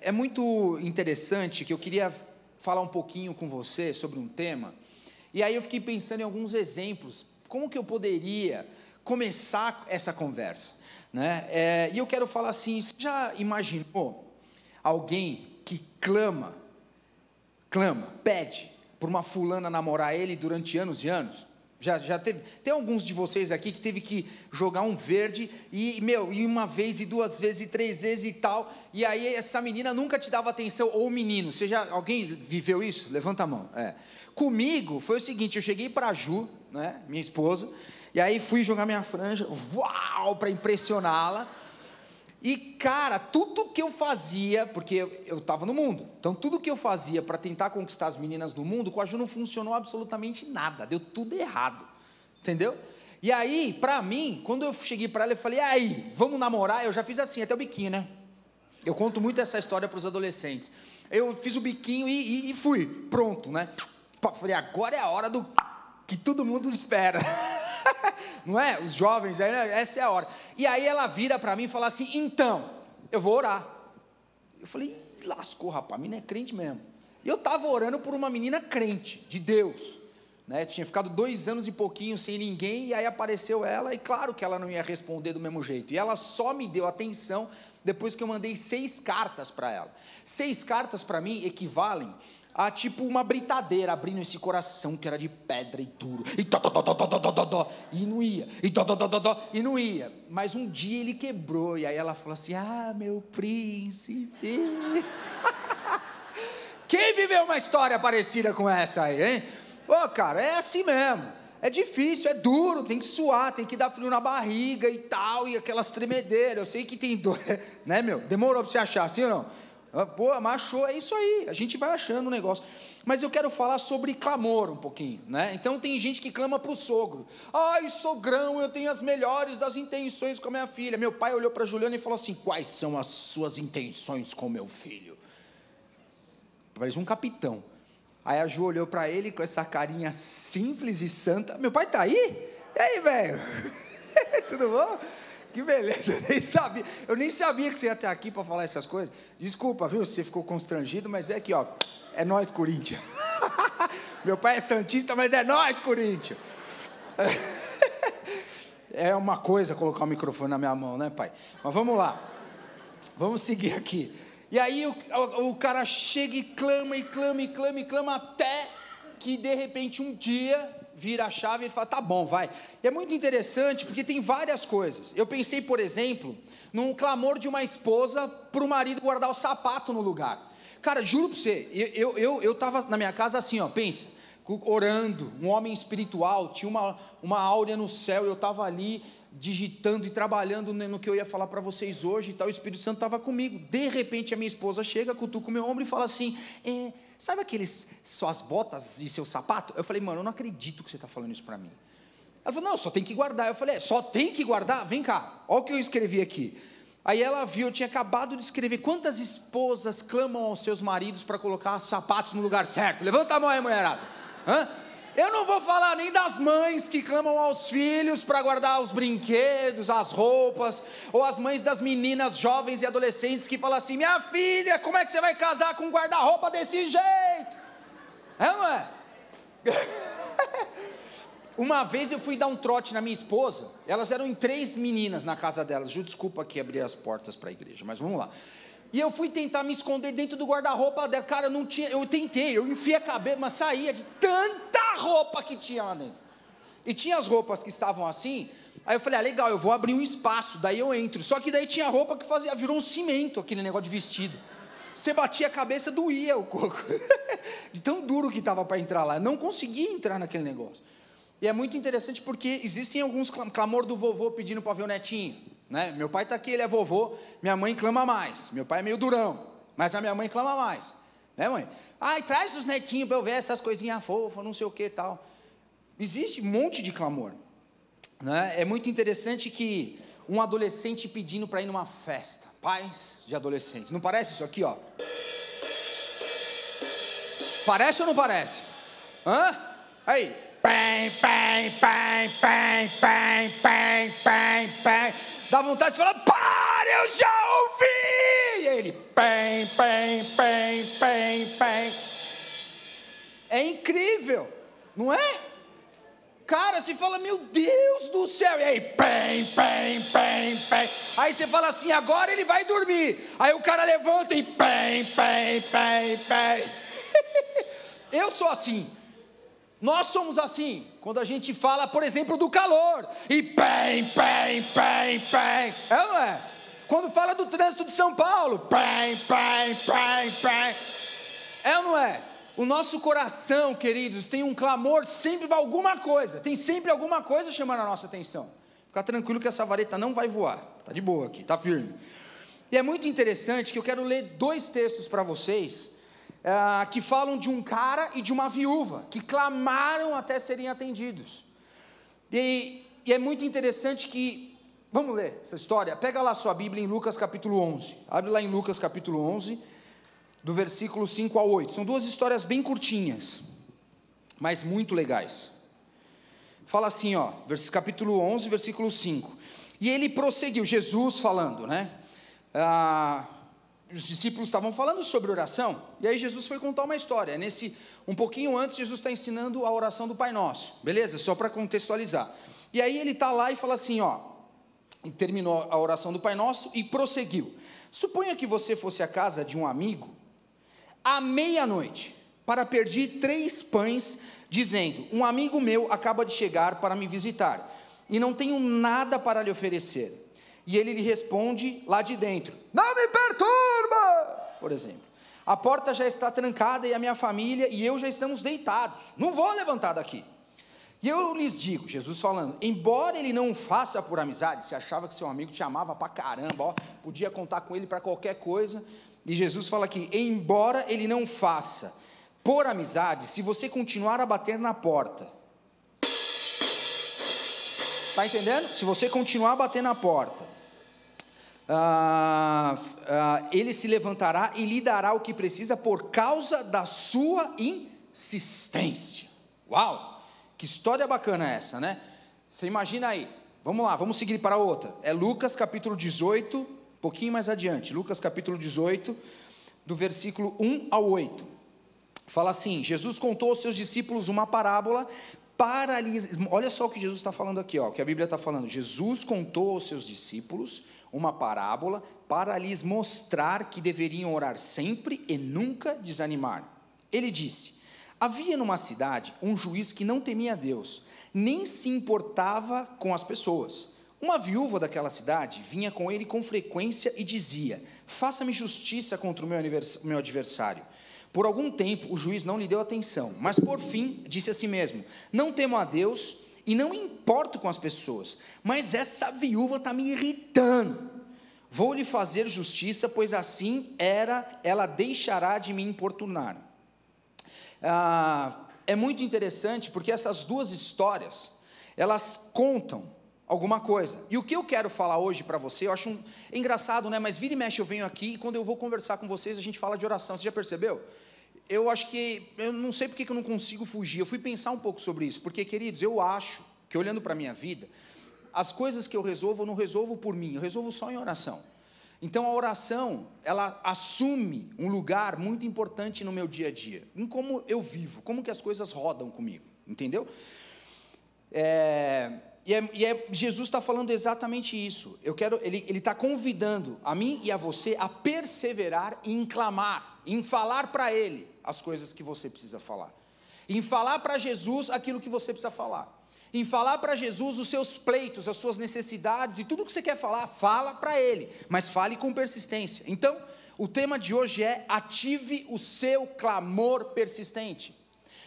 é muito interessante que eu queria falar um pouquinho com você sobre um tema, e aí eu fiquei pensando em alguns exemplos, como que eu poderia começar essa conversa, né? E eu quero falar assim, você já imaginou alguém que pede por uma fulana namorar ele durante anos e anos? Já teve? Tem alguns de vocês aqui que teve que jogar um verde e uma vez, e duas vezes, e três vezes e tal, e aí essa menina nunca te dava atenção, ou o menino, alguém viveu isso? Levanta a mão. Comigo foi o seguinte, eu cheguei para a Ju, né, minha esposa, e aí fui jogar minha franja, para impressioná-la, e cara, tudo que eu fazia, porque eu estava no mundo, então tudo que eu fazia para tentar conquistar as meninas do mundo, com a Ju não funcionou absolutamente nada, deu tudo errado, entendeu? E aí, para mim, quando eu cheguei para ela, eu falei, aí, vamos namorar? Eu já fiz assim, até o biquinho, né? Eu conto muito essa história para os adolescentes. Eu fiz o biquinho e fui, pronto, né? Falei, agora é a hora que todo mundo espera. Não é? Os jovens, essa é a hora. E aí ela vira para mim e fala assim, então, eu vou orar. Eu falei, lascou, rapaz, a menina é crente mesmo. E eu estava orando por uma menina crente, de Deus, né? Tinha ficado 2 anos e pouquinho sem ninguém, e aí apareceu ela, e claro que ela não ia responder do mesmo jeito. E ela só me deu atenção depois que eu mandei 6 cartas para ela. 6 cartas para mim equivalem a tipo uma britadeira abrindo esse coração que era de pedra e duro, e não ia, e não ia, mas um dia ele quebrou, e aí ela falou assim, meu príncipe. Quem viveu uma história parecida com essa aí, hein? Cara, é assim mesmo, é difícil, é duro, tem que suar, tem que dar frio na barriga e tal, e aquelas tremedeiras, eu sei que tem dor, né, demorou para você achar, sim ou não? Mas achou, é isso aí, a gente vai achando o negócio. Mas eu quero falar sobre clamor um pouquinho, né? Então tem gente que clama para o sogro, ai sogrão, eu tenho as melhores das intenções com a minha filha. Meu pai olhou para a Juliana e falou assim, quais são as suas intenções com meu filho? Parece um capitão. Aí a Ju olhou para ele com essa carinha simples e santa, meu pai tá aí? E aí, velho? Tudo bom? Que beleza, eu nem sabia que você ia estar aqui para falar essas coisas. Desculpa, viu, se você ficou constrangido, mas é aqui, ó, é nós, Corinthians. Meu pai é santista, mas é nós, Corinthians. É uma coisa colocar o microfone na minha mão, né, pai? Mas vamos lá, vamos seguir aqui. E aí o cara chega e clama, e clama, e clama, e clama, até que de repente um dia vira a chave e ele fala, tá bom, vai. E é muito interessante porque tem várias coisas. Eu pensei, por exemplo, num clamor de uma esposa para o marido guardar o sapato no lugar. Cara, juro para você, eu estava na minha casa assim, ó, pensa, orando, um homem espiritual, tinha uma áurea no céu, eu estava ali digitando e trabalhando no que eu ia falar para vocês hoje e tal, o Espírito Santo estava comigo. De repente a minha esposa chega, cutuca o meu ombro e fala assim, sabe suas botas e seu sapato? Eu falei, mano, eu não acredito que você está falando isso para mim. Ela falou, não, só tem que guardar. Eu falei, só tem que guardar? Vem cá, olha o que eu escrevi aqui. Aí ela viu, eu tinha acabado de escrever, quantas esposas clamam aos seus maridos para colocar sapatos no lugar certo? Levanta a mão aí, mulherada. Eu não vou falar nem das mães que clamam aos filhos para guardar os brinquedos, as roupas, ou as mães das meninas jovens e adolescentes que falam assim, minha filha, como é que você vai casar com um guarda-roupa desse jeito? É ou não é? Uma vez eu fui dar um trote na minha esposa, elas eram em 3 meninas na casa delas, Ju, desculpa aqui abrir as portas para a igreja, mas vamos lá. E eu fui tentar me esconder dentro do guarda-roupa dela, cara, não tinha, eu tentei, eu enfiei a cabeça, mas saía de tanta roupa que tinha lá dentro. E tinha as roupas que estavam assim, aí eu falei, legal, eu vou abrir um espaço, daí eu entro. Só que daí tinha roupa que virou um cimento, aquele negócio de vestido. Você batia a cabeça, doía o coco. De tão duro que estava para entrar lá, eu não conseguia entrar naquele negócio. E é muito interessante porque existem alguns clamor do vovô pedindo para ver o netinho, né? Meu pai está aqui, ele é vovô, minha mãe clama mais, meu pai é meio durão, mas a minha mãe clama mais, né, mãe? Traz os netinhos para eu ver essas coisinhas fofas, não sei o que e tal. Existe um monte de clamor, né? É muito interessante que um adolescente pedindo para ir numa festa, pais de adolescentes, não parece isso aqui, ó? Parece ou não parece? Aí, dá vontade de falar, para, eu já ouvi! e ele, pem, pem, pem, pem, pem. É incrível, não é? Cara, você fala, meu Deus do céu, e aí, pem, pem, pem, pem. Aí você fala assim, agora ele vai dormir. Aí o cara levanta e pem, pem, pem, pem. Eu sou assim. Nós somos assim, quando a gente fala, por exemplo, do calor, e pem, pem, pem, pem, é ou não é? Quando fala do trânsito de São Paulo, pem, pem, pem, pem, é ou não é? O nosso coração, queridos, tem um clamor sempre para alguma coisa, tem sempre alguma coisa chamando a nossa atenção. Fica tranquilo que essa vareta não vai voar, tá de boa aqui, tá firme. E é muito interessante que eu quero ler 2 textos para vocês, que falam de um cara e de uma viúva, que clamaram até serem atendidos. E é muito interessante que, vamos ler essa história, pega lá sua Bíblia em Lucas capítulo 11, abre lá em Lucas capítulo 11, do versículo 5 ao 8, são 2 histórias bem curtinhas, mas muito legais. Fala assim, ó, capítulo 11, versículo 5, e ele prosseguiu, Jesus falando, né, os discípulos estavam falando sobre oração, e aí Jesus foi contar uma história, um pouquinho antes, Jesus está ensinando a oração do Pai Nosso, beleza? Só para contextualizar, e aí ele está lá e fala assim, ó, e terminou a oração do Pai Nosso, e prosseguiu, suponha que você fosse à casa de um amigo, à meia-noite, para pedir 3 pães, dizendo, um amigo meu acaba de chegar para me visitar, e não tenho nada para lhe oferecer, e ele lhe responde lá de dentro, não me perturba, por exemplo, a porta já está trancada e a minha família e eu já estamos deitados, não vou levantar daqui, e eu lhes digo, Jesus falando, embora ele não faça por amizade, você achava que seu amigo te amava pra caramba, ó, podia contar com ele para qualquer coisa, e Jesus fala aqui, embora ele não faça por amizade, se você continuar a bater na porta, está entendendo? Se você continuar a bater na porta, ele se levantará e lhe dará o que precisa por causa da sua insistência. Uau, que história bacana é essa, né? Você imagina aí, vamos lá, vamos seguir para outra, é Lucas capítulo 18, um pouquinho mais adiante, Lucas capítulo 18, do versículo 1 ao 8, fala assim, Jesus contou aos seus discípulos uma parábola para lhes, olha só o que Jesus está falando aqui, ó, o que a Bíblia está falando, Jesus contou aos seus discípulos uma parábola para lhes mostrar que deveriam orar sempre e nunca desanimar. Ele disse, havia numa cidade um juiz que não temia a Deus, nem se importava com as pessoas. Uma viúva daquela cidade vinha com ele com frequência e dizia, faça-me justiça contra o meu adversário. Por algum tempo o juiz não lhe deu atenção, mas por fim disse a si mesmo, não temo a Deus e não importo com as pessoas, mas essa viúva está me irritando, vou lhe fazer justiça, pois assim ela deixará de me importunar. É muito interessante, porque essas 2 histórias, elas contam alguma coisa, e o que eu quero falar hoje para você, eu acho engraçado, né? Mas vira e mexe eu venho aqui, e quando eu vou conversar com vocês, a gente fala de oração, você já percebeu? Eu acho que, eu não sei porque que eu não consigo fugir, eu fui pensar um pouco sobre isso, porque queridos, eu acho que olhando para a minha vida, as coisas que eu não resolvo por mim, eu resolvo só em oração. Então a oração, ela assume um lugar muito importante no meu dia a dia, em como eu vivo, como que as coisas rodam comigo, entendeu? Jesus está falando exatamente isso, ele está convidando a mim e a você a perseverar em clamar, em falar para Ele as coisas que você precisa falar, em falar para Jesus aquilo que você precisa falar, em falar para Jesus os seus pleitos, as suas necessidades, e tudo que você quer falar, fala para Ele, mas fale com persistência. Então, o tema de hoje é, ative o seu clamor persistente.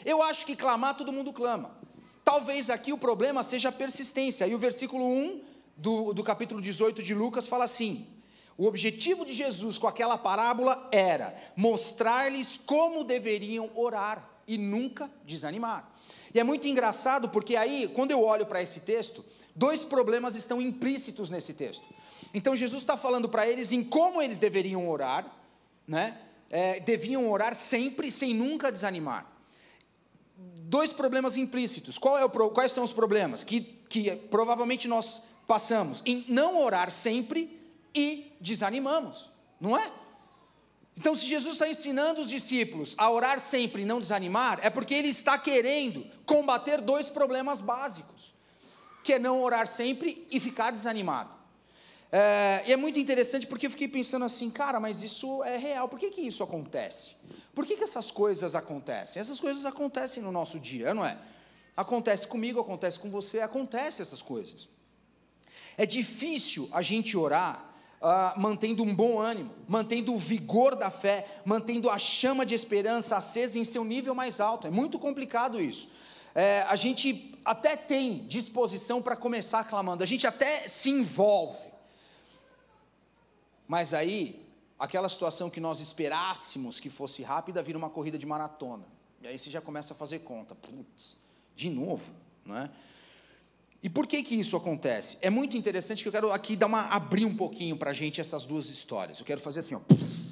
Eu acho que clamar, todo mundo clama, talvez aqui o problema seja a persistência, e o versículo 1 do capítulo 18 de Lucas fala assim, o objetivo de Jesus com aquela parábola era mostrar-lhes como deveriam orar e nunca desanimar. E é muito engraçado porque aí, quando eu olho para esse texto, 2 problemas estão implícitos nesse texto. Então Jesus está falando para eles em como eles deveriam orar, né? Deviam orar sempre, sem nunca desanimar. 2 problemas implícitos. Quais são os problemas? Que provavelmente nós passamos em não orar sempre e desanimamos, não é? Então, se Jesus está ensinando os discípulos a orar sempre e não desanimar, é porque ele está querendo combater dois problemas básicos, que é não orar sempre e ficar desanimado. E é muito interessante porque eu fiquei pensando assim, cara, mas isso é real, por que isso acontece? Por que essas coisas acontecem? Essas coisas acontecem no nosso dia, não é? Acontece comigo, acontece com você, acontecem essas coisas. É difícil a gente orar mantendo um bom ânimo, mantendo o vigor da fé, mantendo a chama de esperança acesa em seu nível mais alto. É muito complicado isso. A gente até tem disposição para começar clamando, a gente até se envolve, mas aí, aquela situação que nós esperássemos que fosse rápida, vira uma corrida de maratona, e aí você já começa a fazer conta, putz, de novo, não é? E por que isso acontece? É muito interessante que eu quero aqui abrir um pouquinho para a gente essas duas histórias. Eu quero fazer assim, ó,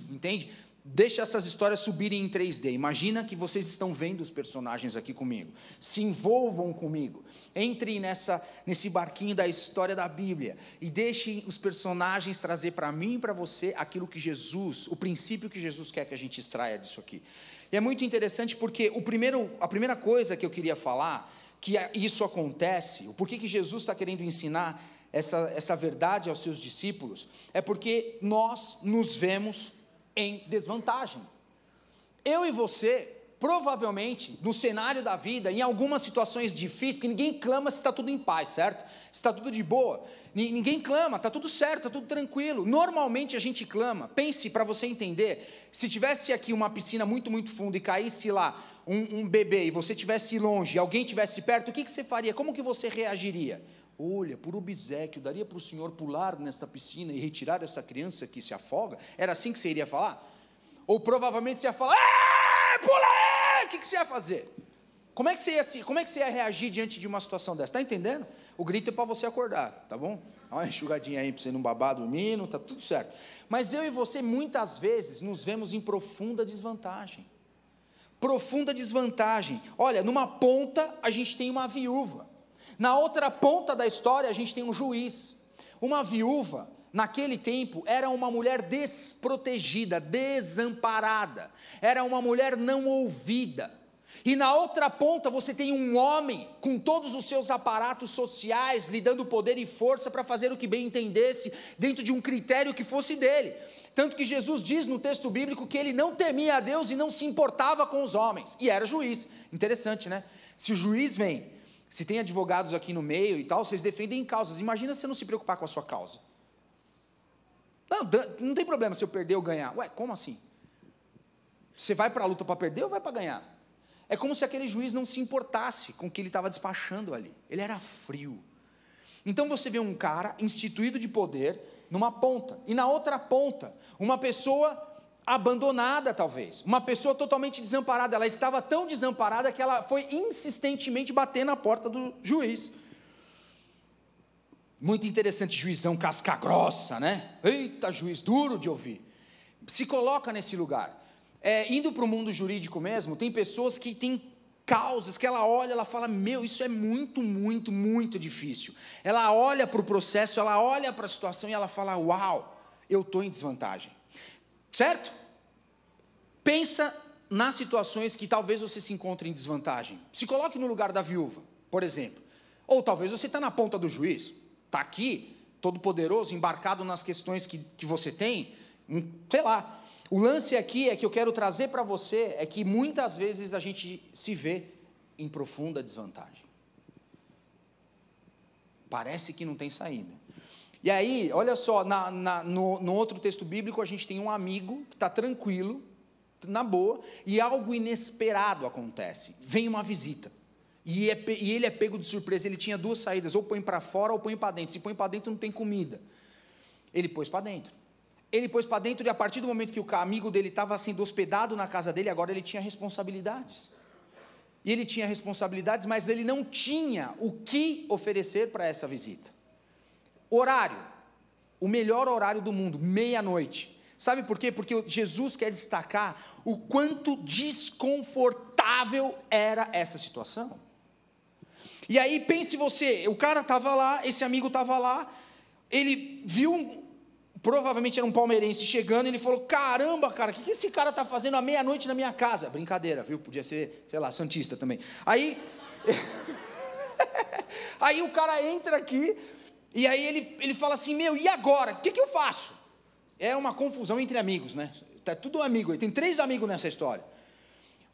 entende? Deixa essas histórias subirem em 3D. Imagina que vocês estão vendo os personagens aqui comigo. Se envolvam comigo. Entrem nesse barquinho da história da Bíblia e deixem os personagens trazer para mim e para você aquilo que Jesus, o princípio que Jesus quer que a gente extraia disso aqui. E é muito interessante porque a primeira coisa que eu queria falar, que isso acontece, o porquê que Jesus está querendo ensinar essa verdade aos seus discípulos, é porque nós nos vemos em desvantagem. Eu e você, provavelmente, no cenário da vida, em algumas situações difíceis, porque ninguém clama se está tudo em paz, certo? Se está tudo de boa, ninguém clama, está tudo certo, está tudo tranquilo. Normalmente a gente clama. Pense, para você entender, se tivesse aqui uma piscina muito, muito funda e caísse lá um bebê e você estivesse longe, alguém estivesse perto, o que você faria? Como que você reagiria? Olha, por obséquio, daria para o senhor pular nesta piscina e retirar essa criança que se afoga? Era assim que você iria falar? Ou provavelmente você ia falar, pula! O que você ia fazer? Como é que você ia reagir diante de uma situação dessa? Está entendendo? O grito é para você acordar, tá bom? Dá uma enxugadinha aí para você não babar dormindo, tá tudo certo. Mas eu e você, muitas vezes, nos vemos em profunda desvantagem. Profunda desvantagem. Olha, numa ponta a gente tem uma viúva. Na outra ponta da história a gente tem um juiz. Uma viúva, naquele tempo, era uma mulher desprotegida, desamparada. Era uma mulher não ouvida. E na outra ponta você tem um homem com todos os seus aparatos sociais, lhe dando poder e força para fazer o que bem entendesse, dentro de um critério que fosse dele. Tanto que Jesus diz no texto bíblico que ele não temia a Deus e não se importava com os homens. E era juiz. Interessante, né? Se o juiz vem, se tem advogados aqui no meio e tal, vocês defendem causas. Imagina você não se preocupar com a sua causa. Não tem problema se eu perder ou ganhar. Ué, como assim? Você vai para a luta para perder ou vai para ganhar? É como se aquele juiz não se importasse com o que ele estava despachando ali. Ele era frio. Então você vê um cara instituído de poder numa ponta, e na outra ponta, uma pessoa abandonada talvez, uma pessoa totalmente desamparada. Ela estava tão desamparada que ela foi insistentemente bater na porta do juiz. Muito interessante, juizão casca grossa, né? Eita, juiz duro de ouvir. Se coloca nesse lugar. Indo para o mundo jurídico mesmo, tem pessoas que têm causas que ela olha, ela fala, isso é muito, muito, muito difícil. Ela olha para o processo, ela olha para a situação e ela fala, uau, eu estou em desvantagem. Certo? Pensa nas situações que talvez você se encontre em desvantagem. Se coloque no lugar da viúva, por exemplo. Ou talvez você está na ponta do juiz, está aqui, todo poderoso, embarcado nas questões que você tem, sei lá. O lance aqui é que eu quero trazer para você, é que muitas vezes a gente se vê em profunda desvantagem. Parece que não tem saída. E aí, olha só, no outro texto bíblico, a gente tem um amigo que está tranquilo, na boa, e algo inesperado acontece. Vem uma visita. E ele é pego de surpresa. Ele tinha duas saídas, ou põe para fora ou põe para dentro. Se põe para dentro, não tem comida. Ele pôs para dentro. Ele pôs para dentro, e a partir do momento que o amigo dele estava sendo hospedado na casa dele, agora ele tinha responsabilidades. E ele tinha responsabilidades, mas ele não tinha o que oferecer para essa visita. Horário, o melhor horário do mundo, meia-noite. Sabe por quê? Porque Jesus quer destacar o quanto desconfortável era essa situação. E aí pense você, o cara estava lá, esse amigo estava lá, ele viu provavelmente era um palmeirense chegando, e ele falou: caramba, cara, o que esse cara está fazendo à meia-noite na minha casa? Brincadeira, viu? Podia ser, sei lá, santista também. Aí o cara entra aqui, e aí ele fala assim: meu, e agora? O que eu faço? É uma confusão entre amigos, né? Tá tudo amigo aí, tem 3 amigos nessa história.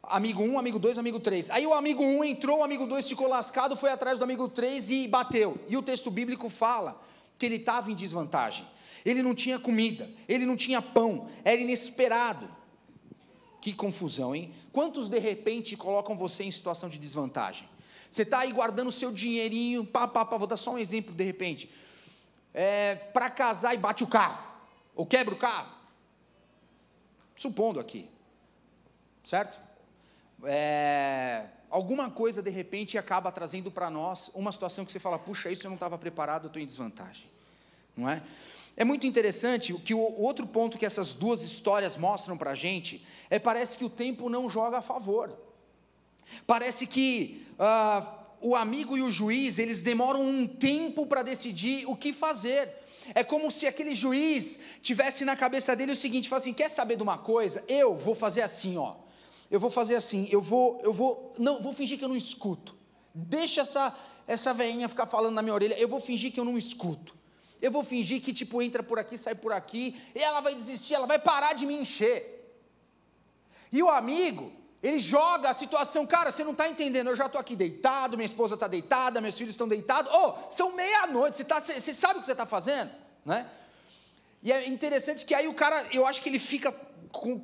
Amigo 1, amigo 2, amigo 3. Aí o amigo 1 entrou, o amigo 2 ficou lascado, foi atrás do amigo 3 e bateu. E o texto bíblico fala que ele estava em desvantagem. Ele não tinha comida, ele não tinha pão, era inesperado. Que confusão, hein? Quantos de repente colocam você em situação de desvantagem? Você está aí guardando o seu dinheirinho, vou dar só um exemplo de repente. Para casar e bate o carro, ou quebra o carro. Supondo aqui, certo? Alguma coisa de repente acaba trazendo para nós uma situação que você fala: puxa, isso eu não estava preparado, eu estou em desvantagem, não é? É muito interessante que o outro ponto que essas 2 histórias mostram para a gente parece que o tempo não joga a favor. Parece que o amigo e o juiz, eles demoram um tempo para decidir o que fazer. É como se aquele juiz tivesse na cabeça dele o seguinte: fala assim, quer saber de uma coisa? Eu vou fazer assim, ó. Eu vou fazer assim, vou fingir que eu não escuto. Deixa essa veinha ficar falando na minha orelha, eu vou fingir que eu não escuto. Eu vou fingir que tipo entra por aqui, sai por aqui, e ela vai desistir, ela vai parar de me encher. E o amigo, ele joga a situação: cara, você não está entendendo, eu já estou aqui deitado, minha esposa está deitada, meus filhos estão deitados, são meia-noite, você sabe o que você está fazendo, né? E é interessante que aí o cara, eu acho que ele fica...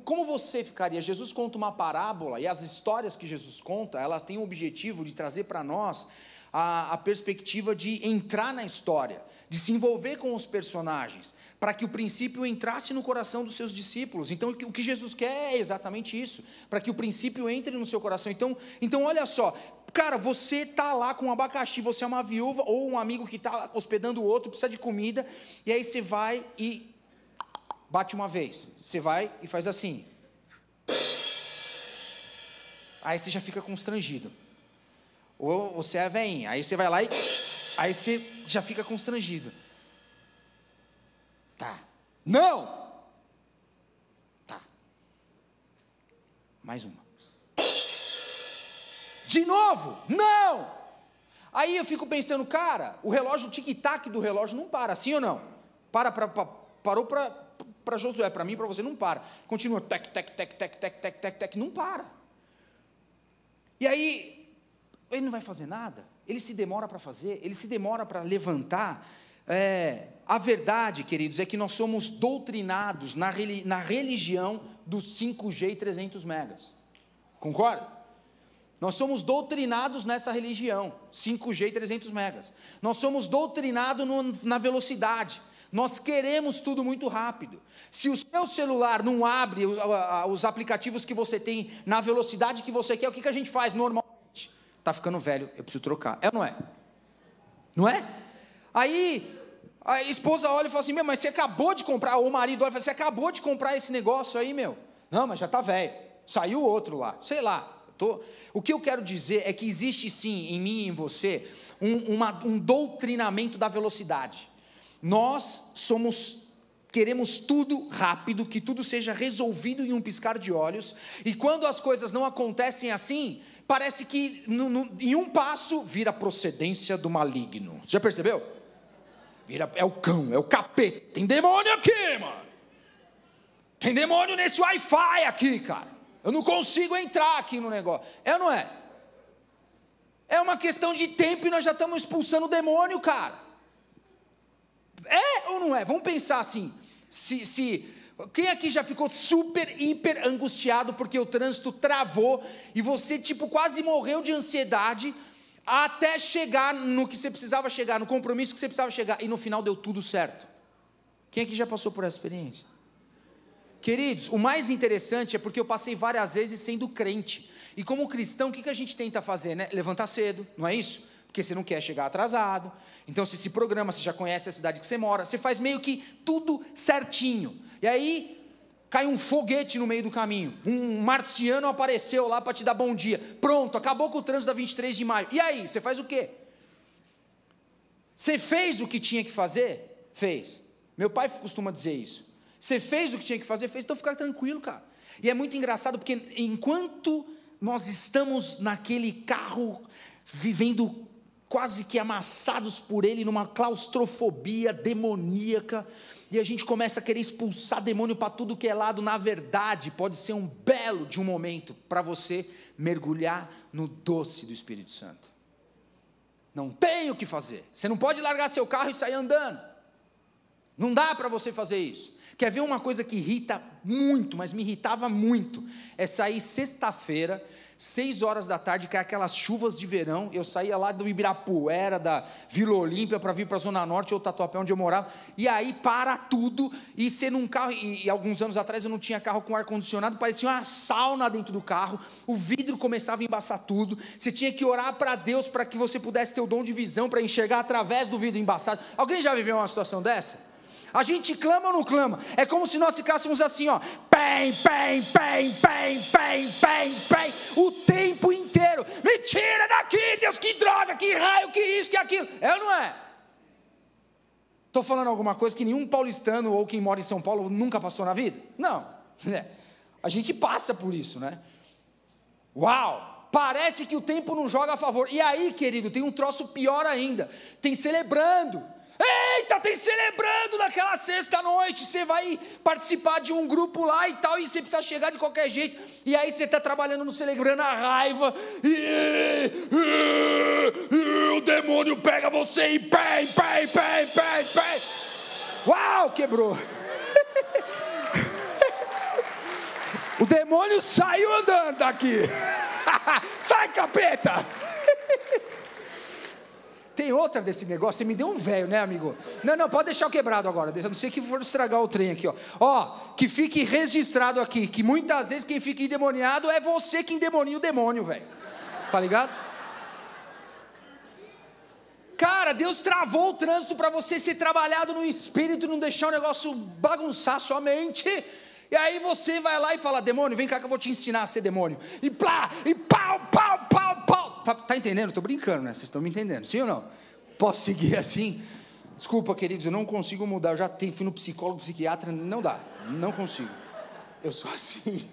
Como você ficaria? Jesus conta uma parábola, e as histórias que Jesus conta, ela tem o objetivo de trazer para nós a perspectiva de entrar na história, de se envolver com os personagens, para que o princípio entrasse no coração dos seus discípulos. Então o que Jesus quer é exatamente isso, para que o princípio entre no seu coração. Então olha só, cara, você está lá com um abacaxi, você é uma viúva, ou um amigo que está hospedando o outro, precisa de comida, e aí você vai e bate uma vez, você vai e faz assim, aí você já fica constrangido. Ou você é a veinha, aí você vai lá e aí você já fica constrangido. Tá, não, tá, mais uma, de novo, não. Aí eu fico pensando, cara, o relógio, o tic-tac do relógio não para, sim ou não? Parou para Josué, para mim, para você, não para. Continua, tec, tec, tec, tec, tec, tec, tec, tec, não para. E aí, ele não vai fazer nada, ele se demora para fazer, ele se demora para levantar. A verdade, queridos, é que nós somos doutrinados na religião dos 5G e 300 megas. Concorda? Nós somos doutrinados nessa religião, 5G e 300 megas. Nós somos doutrinados na velocidade. Nós queremos tudo muito rápido. Se o seu celular não abre os aplicativos que você tem na velocidade que você quer, o que a gente faz normalmente? Está ficando velho, eu preciso trocar. É ou não é? Não é? Aí a esposa olha e fala assim: meu, mas você acabou de comprar, ou o marido olha e fala: você acabou de comprar esse negócio aí, meu. Não, mas já está velho, saiu outro lá, sei lá. O que eu quero dizer é que existe sim, em mim e em você, um doutrinamento da velocidade. Nós queremos tudo rápido, que tudo seja resolvido em um piscar de olhos, e quando as coisas não acontecem assim, parece que em um passo vira procedência do maligno. Já percebeu? É o cão, é o capeta. Tem demônio aqui, mano. Tem demônio nesse Wi-Fi aqui, cara. Eu não consigo entrar aqui no negócio. É ou não é? É uma questão de tempo e nós já estamos expulsando o demônio, cara. É ou não é? Vamos pensar assim. Quem aqui já ficou super, hiper angustiado porque o trânsito travou e você tipo quase morreu de ansiedade até chegar no que você precisava chegar, no compromisso que você precisava chegar, e no final deu tudo certo? Quem aqui já passou por essa experiência? Queridos, o mais interessante é porque eu passei várias vezes sendo crente, e como cristão, o que a gente tenta fazer, né? Levantar cedo, não é isso? Porque você não quer chegar atrasado, então você se programa, você já conhece a cidade que você mora, você faz meio que tudo certinho, e aí cai um foguete no meio do caminho, um marciano apareceu lá para te dar bom dia, pronto, acabou com o trânsito da 23 de maio, e aí, você faz o quê? Você fez o que tinha que fazer? Fez, Meu pai costuma dizer isso. Você fez o que tinha que fazer, fez, então fica tranquilo, cara. E é muito engraçado, porque enquanto nós estamos naquele carro, vivendo quase que amassados por ele, numa claustrofobia demoníaca, e a gente começa a querer expulsar demônio para tudo que é lado, na verdade, pode ser um belo de um momento, para você mergulhar no doce do Espírito Santo. Não tem o que fazer, você não pode largar seu carro e sair andando, não dá para você fazer isso. Quer ver uma coisa que irrita muito, mas me irritava muito, é sair sexta-feira, 6 horas da tarde, que é aquelas chuvas de verão, eu saía lá do Ibirapuera, da Vila Olímpia, para vir para a Zona Norte, ou Tatuapé, onde eu morava, e aí para tudo, e você num carro, e alguns anos atrás eu não tinha carro com ar-condicionado, parecia uma sauna dentro do carro, o vidro começava a embaçar tudo, você tinha que orar para Deus, para que você pudesse ter o dom de visão, para enxergar através do vidro embaçado. Alguém já viveu uma situação dessa? A gente clama ou não clama? É como se nós ficássemos assim, ó, pem, pem, pem, pem, pem, pem, pem, o tempo inteiro. Me tira daqui, Deus, que droga, que raio, que isso, que aquilo. É ou não é? Estou falando alguma coisa que nenhum paulistano ou quem mora em São Paulo nunca passou na vida? Não, né? A gente passa por isso, né? Uau! Parece que o tempo não joga a favor. E aí, querido, tem um troço pior ainda. Tem celebrando. Eita, tem celebrando naquela sexta-noite, você vai participar de um grupo lá e tal, e você precisa chegar de qualquer jeito, e aí você está trabalhando no celebrando a raiva, o demônio pega você e pem, pem, pem, pem, pem. Uau, quebrou. O demônio saiu andando daqui. Sai, capeta. Tem outra desse negócio, você me deu um velho, né, amigo? Não, pode deixar o quebrado agora, a não ser que for estragar o trem aqui, ó. Ó, que fique registrado aqui, que muitas vezes quem fica endemoniado é você que endemonia o demônio, velho. Tá ligado? Cara, Deus travou o trânsito para você ser trabalhado no espírito, não deixar o negócio bagunçar sua mente. E aí você vai lá e fala, demônio, vem cá que eu vou te ensinar a ser demônio. E plá, e pau, pau, pau, pau. Tá entendendo? Estou brincando, né? Vocês estão me entendendo, sim ou não? Posso seguir assim? Desculpa, queridos, eu não consigo mudar. Eu já fui no psicólogo, psiquiatra, não dá. Não consigo. Eu sou assim.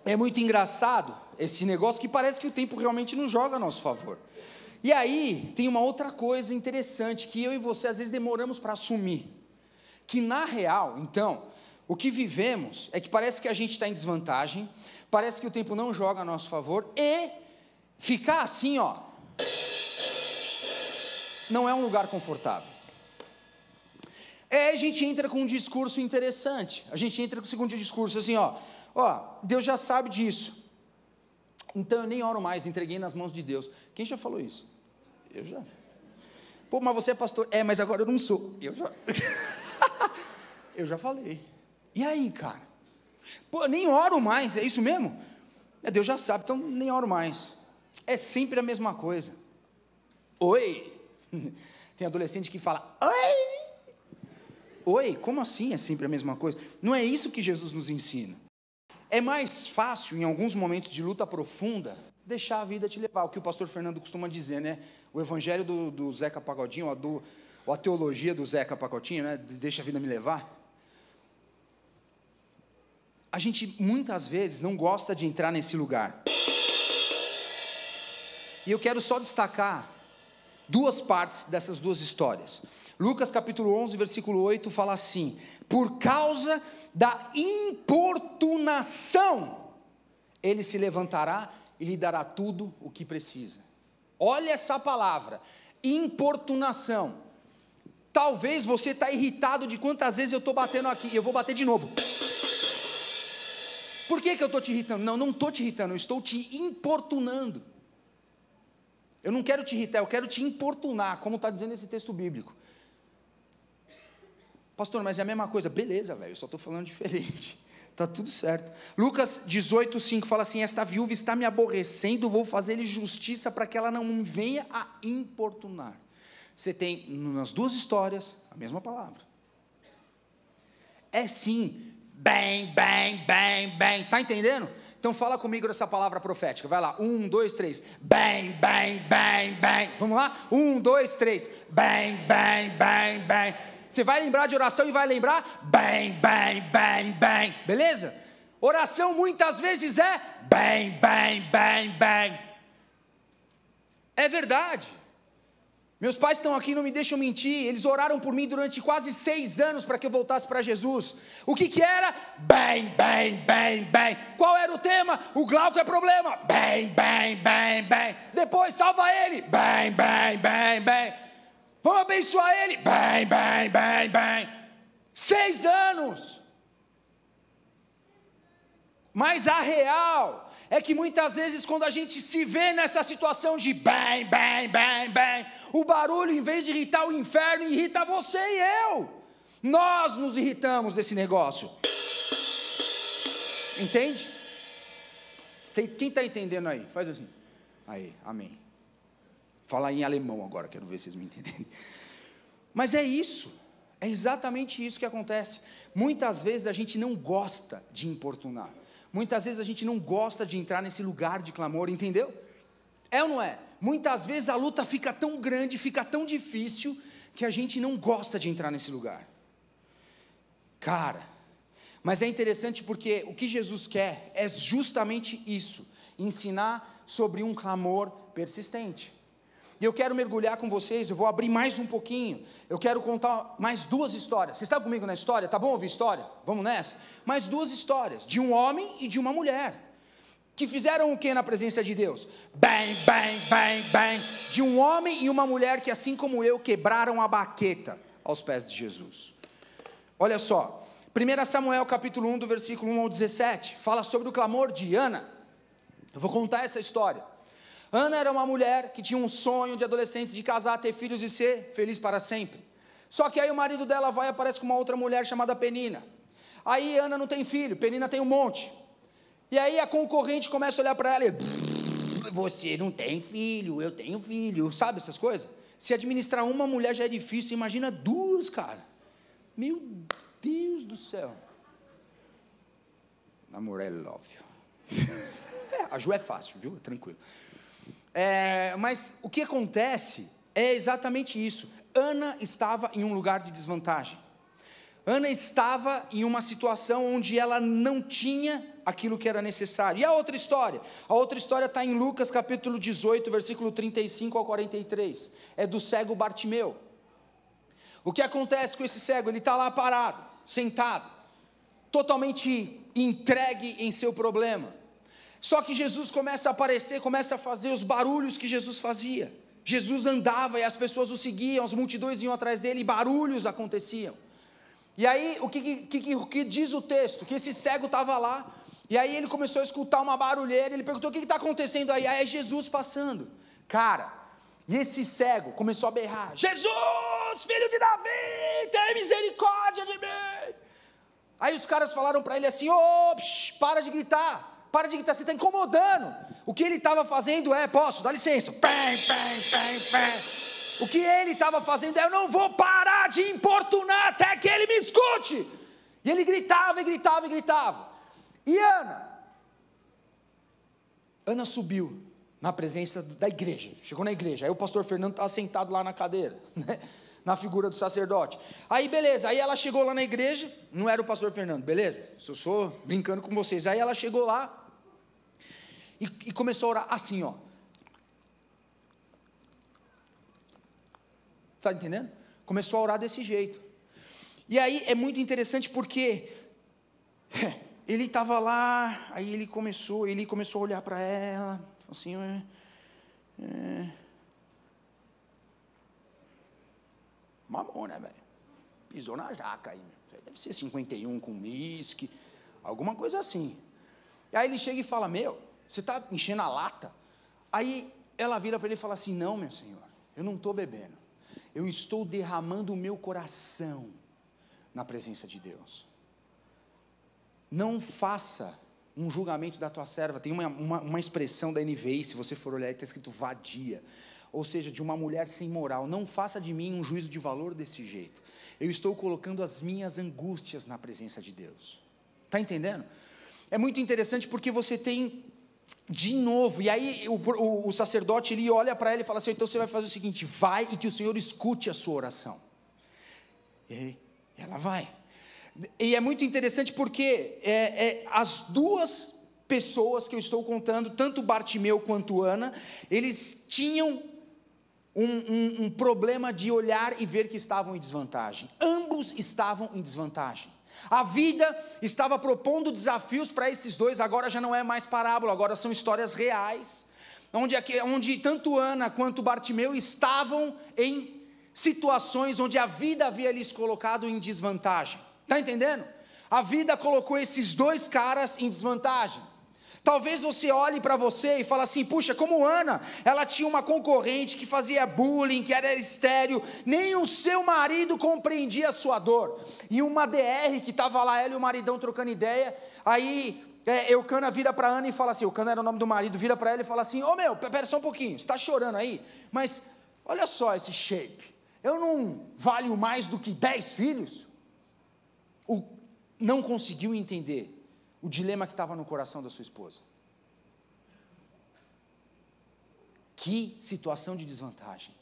É muito engraçado esse negócio que parece que o tempo realmente não joga a nosso favor. E aí, tem uma outra coisa interessante que eu e você às vezes demoramos para assumir. Que na real, então, o que vivemos é que parece que a gente está em desvantagem, parece que o tempo não joga a nosso favor, e ficar assim, ó, não é um lugar confortável. A gente entra com um discurso interessante, a gente entra com o segundo discurso, assim, ó, Deus já sabe disso, então eu nem oro mais, entreguei nas mãos de Deus. Quem já falou isso? Eu já. Pô, mas você é pastor? Mas agora eu não sou. Eu já. Eu já falei. E aí, cara? Pô, nem oro mais, é isso mesmo? Deus já sabe, então nem oro mais. É sempre a mesma coisa. Oi. Tem adolescente que fala, oi. Oi, como assim é sempre a mesma coisa? Não é isso que Jesus nos ensina. É mais fácil, em alguns momentos de luta profunda, deixar a vida te levar. O que o pastor Fernando costuma dizer, né? O evangelho do Zeca Pagodinho, ou a teologia do Zeca Pagodinho, né? Deixa a vida me levar. A gente, muitas vezes, não gosta de entrar nesse lugar. E eu quero só destacar 2 partes dessas 2 histórias. Lucas capítulo 11, versículo 8, fala assim, por causa da importunação, ele se levantará e lhe dará tudo o que precisa. Olha essa palavra, importunação. Talvez você está irritado de quantas vezes eu estou batendo aqui, eu vou bater de novo. Por que eu estou te irritando? Não estou te irritando, eu estou te importunando. Eu não quero te irritar, eu quero te importunar, como está dizendo esse texto bíblico. Pastor, mas é a mesma coisa. Beleza, velho, eu só estou falando diferente. Está tudo certo. Lucas 18, 5 fala assim, esta viúva está me aborrecendo, vou fazer-lhe justiça para que ela não me venha a importunar. Você tem nas 2 histórias a mesma palavra. É sim, bem, bem, bem, bem. Está entendendo? Então fala comigo essa palavra profética, vai lá, 1, 2, 3, bang, bang, bang, bang, vamos lá, 1, 2, 3, bang, bang, bang, bang, você vai lembrar de oração e vai lembrar, bang, bang, bang, bang, beleza? Oração muitas vezes é, bang, bang, bang, bang, é verdade. Meus pais estão aqui, não me deixam mentir, eles oraram por mim durante quase 6 anos para que eu voltasse para Jesus. O que era? Bang, bang, bang, bang. Qual era o tema? O Glauco é problema. Bang, bang, bang, bang. Depois, salva ele. Bang, bang, bang, bang. Vamos abençoar ele. Bang, bang, bang, bang. 6 anos. Mas a real é que muitas vezes quando a gente se vê nessa situação de bang, bang, bang, bang, o barulho, em vez de irritar o inferno, irrita você e eu. Nós nos irritamos desse negócio. Entende? Quem está entendendo aí? Faz assim. Aí, amém. Fala em alemão agora, quero ver se vocês me entendem. Mas é isso. É exatamente isso que acontece. Muitas vezes a gente não gosta de importunar. Muitas vezes a gente não gosta de entrar nesse lugar de clamor, entendeu? É ou não é? Muitas vezes a luta fica tão grande, fica tão difícil, que a gente não gosta de entrar nesse lugar. Cara, mas é interessante porque o que Jesus quer é justamente isso, ensinar sobre um clamor persistente. E eu quero mergulhar com vocês, eu vou abrir mais um pouquinho, eu quero contar mais 2 histórias. Vocês estão comigo na história? Tá bom ouvir história? Vamos nessa? Mais 2 histórias, de um homem e de uma mulher, que fizeram o que na presença de Deus? Bang, bang, bang, bang, de um homem e uma mulher que assim como eu, quebraram a baqueta aos pés de Jesus. Olha só, 1 Samuel capítulo 1, do versículo 1 ao 17, fala sobre o clamor de Ana. Eu vou contar essa história. Ana era uma mulher que tinha um sonho de adolescentes de casar, ter filhos e ser feliz para sempre. Só que aí o marido dela vai e aparece com uma outra mulher chamada Penina. Aí Ana não tem filho, Penina tem um monte. E aí a concorrente começa a olhar para ela e... Você não tem filho, eu tenho filho. Sabe essas coisas? Se administrar uma mulher já é difícil, imagina 2, cara. Meu Deus do céu. Namoré óbvio. A Ju é fácil, viu? Tranquilo. Mas o que acontece é exatamente isso. Ana estava em um lugar de desvantagem. Ana estava em uma situação onde ela não tinha aquilo que era necessário. E a outra história? A outra história está em Lucas capítulo 18, versículo 35 ao 43. É do cego Bartimeu. O que acontece com esse cego? Ele está lá parado, sentado, totalmente entregue em seu problema. Só que Jesus começa a aparecer, começa a fazer os barulhos que Jesus fazia. Jesus andava e as pessoas o seguiam, as multidões iam atrás dele e barulhos aconteciam. E aí, o que diz o texto? Que esse cego estava lá, e aí ele começou a escutar uma barulheira, ele perguntou, o que está acontecendo aí? Aí é Jesus passando. Cara, e esse cego começou a berrar, Jesus, filho de Davi, tem misericórdia de mim. Aí os caras falaram para ele assim, para de gritar, você está incomodando. O que ele estava fazendo posso, dá licença, o que ele estava fazendo eu não vou parar de importunar até que ele me escute. E ele gritava, e gritava, e gritava. E Ana subiu na presença da igreja, chegou na igreja, aí o pastor Fernando estava sentado lá na cadeira, né? Na figura do sacerdote. Aí beleza, aí ela chegou lá na igreja, não era o pastor Fernando, beleza? Eu sou brincando com vocês. Aí ela chegou lá e começou a orar assim, ó. Tá entendendo? Começou a orar desse jeito. E aí é muito interessante porque ele estava lá, aí ele começou a olhar para ela, assim, mamou, né, velho? Pisou na jaca aí, deve ser 51 com uísque, alguma coisa assim. E aí ele chega e fala, você está enchendo a lata? Aí ela vira para ele e fala assim, não, meu senhor, eu não estou bebendo, eu estou derramando o meu coração na presença de Deus. Não faça um julgamento da tua serva. Tem uma expressão da NVI, se você for olhar, está escrito vadia, ou seja, de uma mulher sem moral. Não faça de mim um juízo de valor desse jeito. Eu estou colocando as minhas angústias na presença de Deus. Está entendendo? é muito interessante porque você tem, de novo, e aí o sacerdote, ele olha para ela e fala assim, então você vai fazer o seguinte, vai e que o Senhor escute a sua oração. E ela vai. E é muito interessante porque as duas pessoas que eu estou contando, tanto Bartimeu quanto Ana, eles tinham um problema de olhar e ver que estavam em desvantagem. Ambos estavam em desvantagem. A vida estava propondo desafios para esses dois, agora já não é mais parábola, agora são histórias reais, onde tanto Ana quanto Bartimeu estavam em situações onde a vida havia lhes colocado em desvantagem. Está entendendo? A vida colocou esses dois caras em desvantagem. Talvez você olhe para você e fale assim, puxa, como Ana, ela tinha uma concorrente que fazia bullying, que era estéril, nem o seu marido compreendia a sua dor. E uma DR que estava lá, ela e o maridão trocando ideia, aí Eucana vira para Ana e fala assim, Eucana era o nome do marido, vira para ela e fala assim, meu, pera só um pouquinho, você está chorando aí? Mas olha só esse shape, eu não valho mais do que 10 filhos? Não conseguiu entender o dilema que estava no coração da sua esposa. Que situação de desvantagem.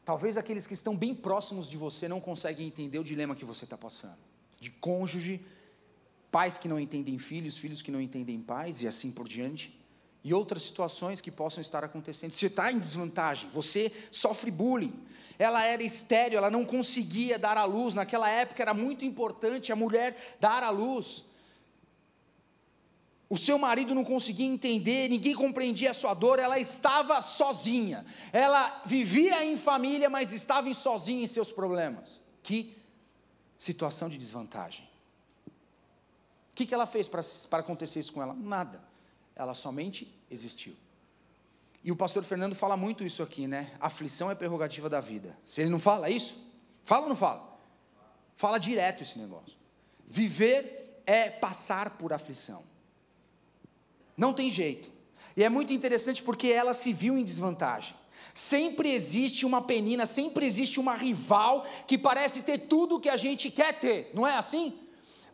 Talvez aqueles que estão bem próximos de você não conseguem entender o dilema que você está passando. De cônjuge, pais que não entendem filhos, filhos que não entendem pais e assim por diante. E outras situações que possam estar acontecendo. Você está em desvantagem, você sofre bullying. Ela era estéril, ela não conseguia dar à luz. Naquela época era muito importante a mulher dar à luz. O seu marido não conseguia entender, ninguém compreendia a sua dor, ela estava sozinha. Ela vivia em família, mas estava sozinha em seus problemas. Que situação de desvantagem. O que ela fez para acontecer isso com ela? Nada. Ela somente existiu. E o pastor Fernando fala muito isso aqui, né? Aflição é prerrogativa da vida. Se ele não fala isso, fala ou não fala? Fala direto esse negócio. Viver é passar por aflição. Não tem jeito. E é muito interessante porque ela se viu em desvantagem. Sempre existe uma penina, sempre existe uma rival que parece ter tudo que a gente quer ter. Não é assim?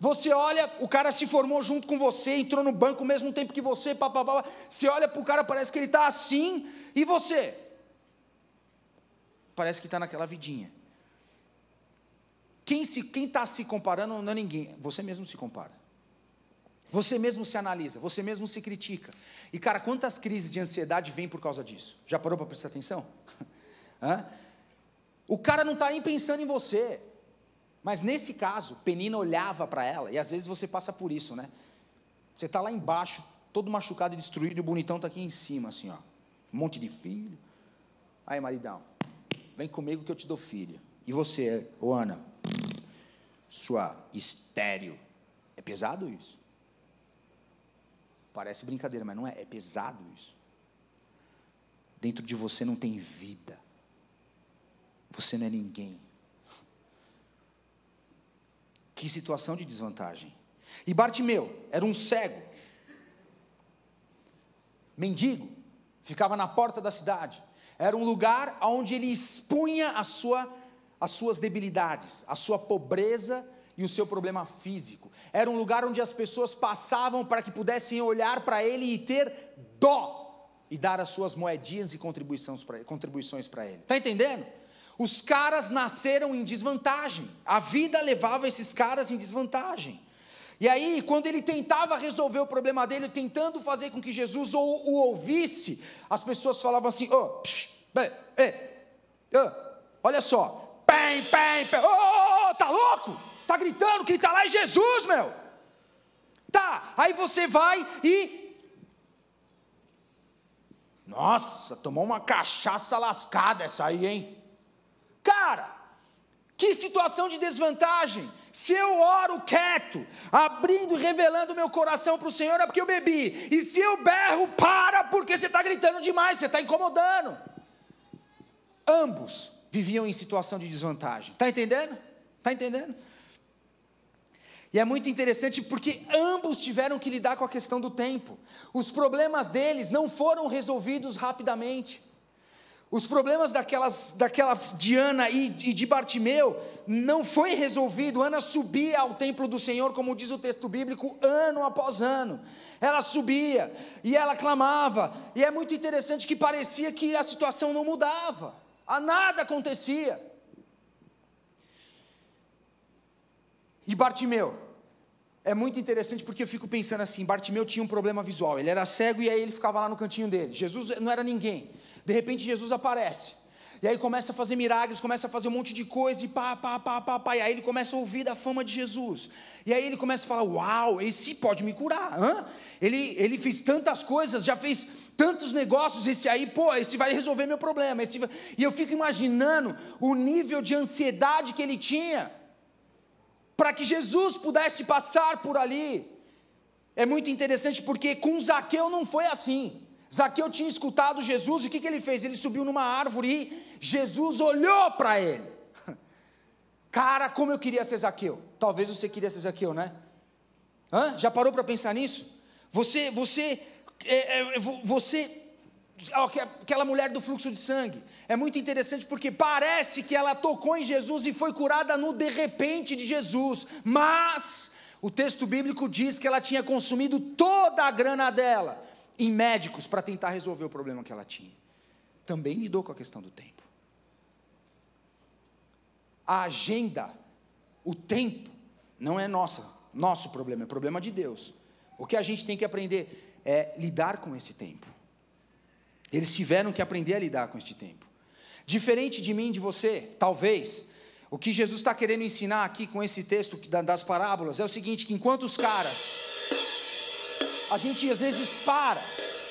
Você olha, o cara se formou junto com você, entrou no banco ao mesmo tempo que você, papapá. Você olha para o cara, parece que ele está assim, e você? Parece que está naquela vidinha. Quem está se comparando não é ninguém, você mesmo se compara. Você mesmo se analisa, você mesmo se critica. E cara, quantas crises de ansiedade vêm por causa disso? Já parou para prestar atenção? O cara não está nem pensando em você. Mas nesse caso, Penina olhava para ela, e às vezes você passa por isso, né? Você está lá embaixo, todo machucado e destruído, e o bonitão está aqui em cima, assim, ó. Um monte de filho. Aí, maridão, vem comigo que eu te dou filho. E você, ô Ana, sua estéril. É pesado isso? Parece brincadeira, mas não é. É pesado isso. Dentro de você não tem vida. Você não é ninguém. Que situação de desvantagem. E Bartimeu era um cego, mendigo, ficava na porta da cidade. Era um lugar onde ele expunha as suas debilidades, a sua pobreza e o seu problema físico. Era um lugar onde as pessoas passavam para que pudessem olhar para ele e ter dó e dar as suas moedinhas e contribuições para ele. Está entendendo? Os caras nasceram em desvantagem. A vida levava esses caras em desvantagem. E aí, quando ele tentava resolver o problema dele, tentando fazer com que Jesus o ouvisse, as pessoas falavam assim, olha só, tá louco? Tá gritando, quem tá lá é Jesus, meu. Tá, aí você vai e... Nossa, tomou uma cachaça lascada essa aí, hein? Cara, que situação de desvantagem. Se eu oro quieto, abrindo e revelando meu coração para o Senhor, é porque eu bebi. E se eu berro, para, porque você está gritando demais, você está incomodando. Ambos viviam em situação de desvantagem. Está entendendo? Está entendendo? E é muito interessante porque ambos tiveram que lidar com a questão do tempo. Os problemas deles não foram resolvidos rapidamente. Os problemas daquela de Ana e de Bartimeu não foi resolvido. Ana subia ao templo do Senhor, como diz o texto bíblico, ano após ano. Ela subia e ela clamava. E é muito interessante que parecia que a situação não mudava. Nada acontecia. E Bartimeu, é muito interessante porque eu fico pensando assim, Bartimeu tinha um problema visual, ele era cego e aí ele ficava lá no cantinho dele. Jesus não era ninguém. De repente Jesus aparece, e aí começa a fazer milagres, começa a fazer um monte de coisa, e e aí ele começa a ouvir da fama de Jesus, e aí ele começa a falar, uau, esse pode me curar, ele fez tantas coisas, já fez tantos negócios, esse vai resolver meu problema, e eu fico imaginando o nível de ansiedade que ele tinha, para que Jesus pudesse passar por ali. É muito interessante porque com Zaqueu não foi assim. Zaqueu tinha escutado Jesus, e o que ele fez? Ele subiu numa árvore e Jesus olhou para ele. Cara, como eu queria ser Zaqueu. Talvez você queria ser Zaqueu, né? Já parou para pensar nisso? Aquela mulher do fluxo de sangue, é muito interessante porque parece que ela tocou em Jesus e foi curada no de repente de Jesus, mas o texto bíblico diz que ela tinha consumido toda a grana dela em médicos para tentar resolver o problema que ela tinha. Também lidou com a questão do tempo. A agenda, o tempo, não é nosso problema, é problema de Deus. O que a gente tem que aprender é lidar com esse tempo. Eles tiveram que aprender a lidar com este tempo. Diferente de mim, de você, talvez, o que Jesus está querendo ensinar aqui com esse texto das parábolas é o seguinte, que enquanto os caras, a gente às vezes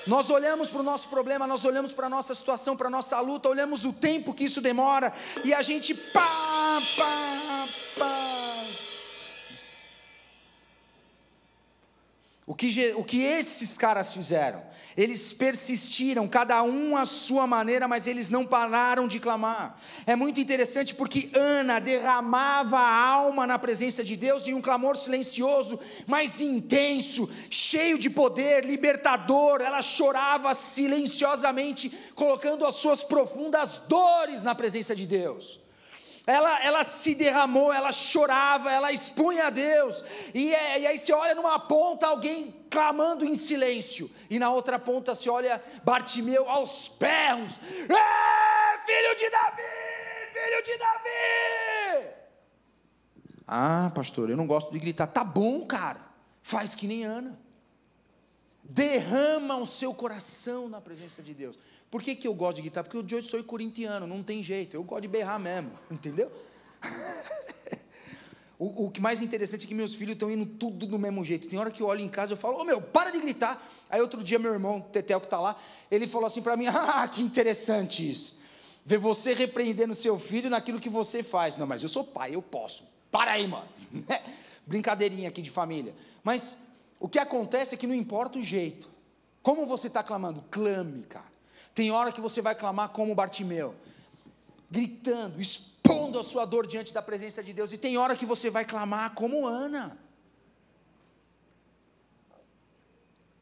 nós olhamos para o nosso problema, nós olhamos para a nossa situação, para a nossa luta, olhamos o tempo que isso demora, e a gente O que esses caras fizeram? Eles persistiram, cada um à sua maneira, mas eles não pararam de clamar. É muito interessante porque Ana derramava a alma na presença de Deus em um clamor silencioso, mas intenso, cheio de poder, libertador. Ela chorava silenciosamente, colocando as suas profundas dores na presença de Deus. Ela se derramou, ela chorava, ela expunha a Deus, e aí você olha numa ponta alguém clamando em silêncio, e na outra ponta se olha Bartimeu aos berros, filho de Davi, filho de Davi. Pastor, eu não gosto de gritar. Tá bom, cara, faz que nem Ana, derrama o seu coração na presença de Deus. Por que eu gosto de gritar? Porque eu sou corintiano, não tem jeito, eu gosto de berrar mesmo, entendeu? O que mais interessante é que meus filhos estão indo tudo do mesmo jeito. Tem hora que eu olho em casa e eu falo, para de gritar. Aí outro dia meu irmão, Tetel, que está lá, ele falou assim para mim, que interessante isso, ver você repreendendo seu filho naquilo que você faz. Não, mas eu sou pai, eu posso. Para aí, mano. Brincadeirinha aqui de família. Mas o que acontece é que não importa o jeito. Como você está clamando? Clame, cara. Tem hora que você vai clamar como Bartimeu, gritando, expondo a sua dor diante da presença de Deus, e tem hora que você vai clamar como Ana.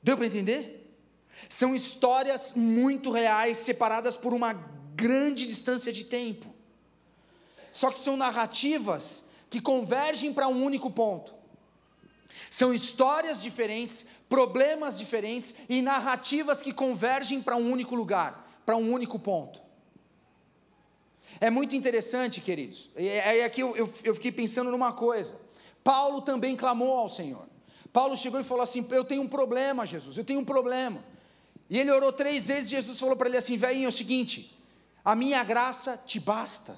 Deu para entender? São histórias muito reais, separadas por uma grande distância de tempo, só que são narrativas que convergem para um único ponto. São histórias diferentes, problemas diferentes e narrativas que convergem para um único lugar, para um único ponto. É muito interessante, queridos, e aqui eu fiquei pensando numa coisa. Paulo também clamou ao Senhor. Paulo chegou e falou assim, eu tenho um problema, Jesus, eu tenho um problema. E ele orou 3 vezes, e Jesus falou para ele assim, velhinho, é o seguinte, a minha graça te basta.